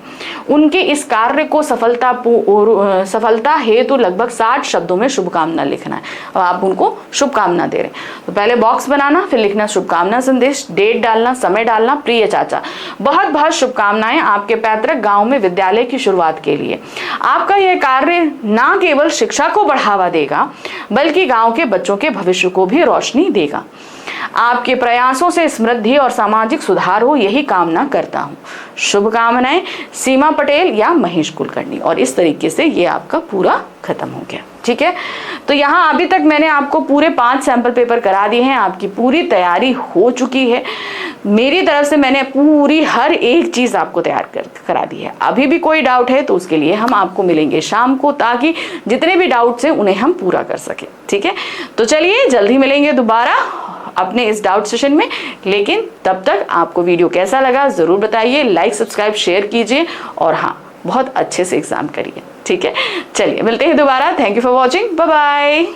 उनके इस कार्य को सफलता हेतु लगभग 60 शब्दों में शुभकामना लिखना है। अब आप उनको शुभकामना दे रहे हैं तो पहले बॉक्स बनाना, फिर लिखना शुभकामना संदेश, डेट डालना, समय डालना, प्रिय चाचा, बहुत बहुत शुभकामनाएं आपके पैतृक गांव में विद्यालय की शुरुआत के लिए। आपका यह कार्य न केवल शिक्षा को बढ़ावा देगा बल्कि गांव के बच्चों के भविष्य को भी रोशनी देगा। आपके प्रयासों से समृद्धि और सामाजिक सुधार हो, यही कामना करता हूं। शुभकामनाएं, सीमा पटेल या महेश कुलकर्णी। और इस तरीके से ये आपका पूरा खत्म हो गया। ठीक है, तो यहाँ अभी तक मैंने आपको पूरे 5 सैंपल पेपर करा दिए हैं। आपकी पूरी तैयारी हो चुकी है। मेरी तरफ से मैंने पूरी हर एक चीज आपको तैयार करा दी है। अभी भी कोई डाउट है तो उसके लिए हम आपको मिलेंगे शाम को, ताकि जितने भी डाउट्स हैं उन्हें हम पूरा कर सके। ठीक है, तो चलिए जल्दी मिलेंगे दोबारा अपने इस डाउट सेशन में। लेकिन तब तक आपको वीडियो कैसा लगा जरूर बताइए, लाइक सब्सक्राइब शेयर कीजिए और हाँ, बहुत अच्छे से एग्जाम करिए। ठीक है, चलिए मिलते हैं दोबारा। Thank you for watching, bye bye.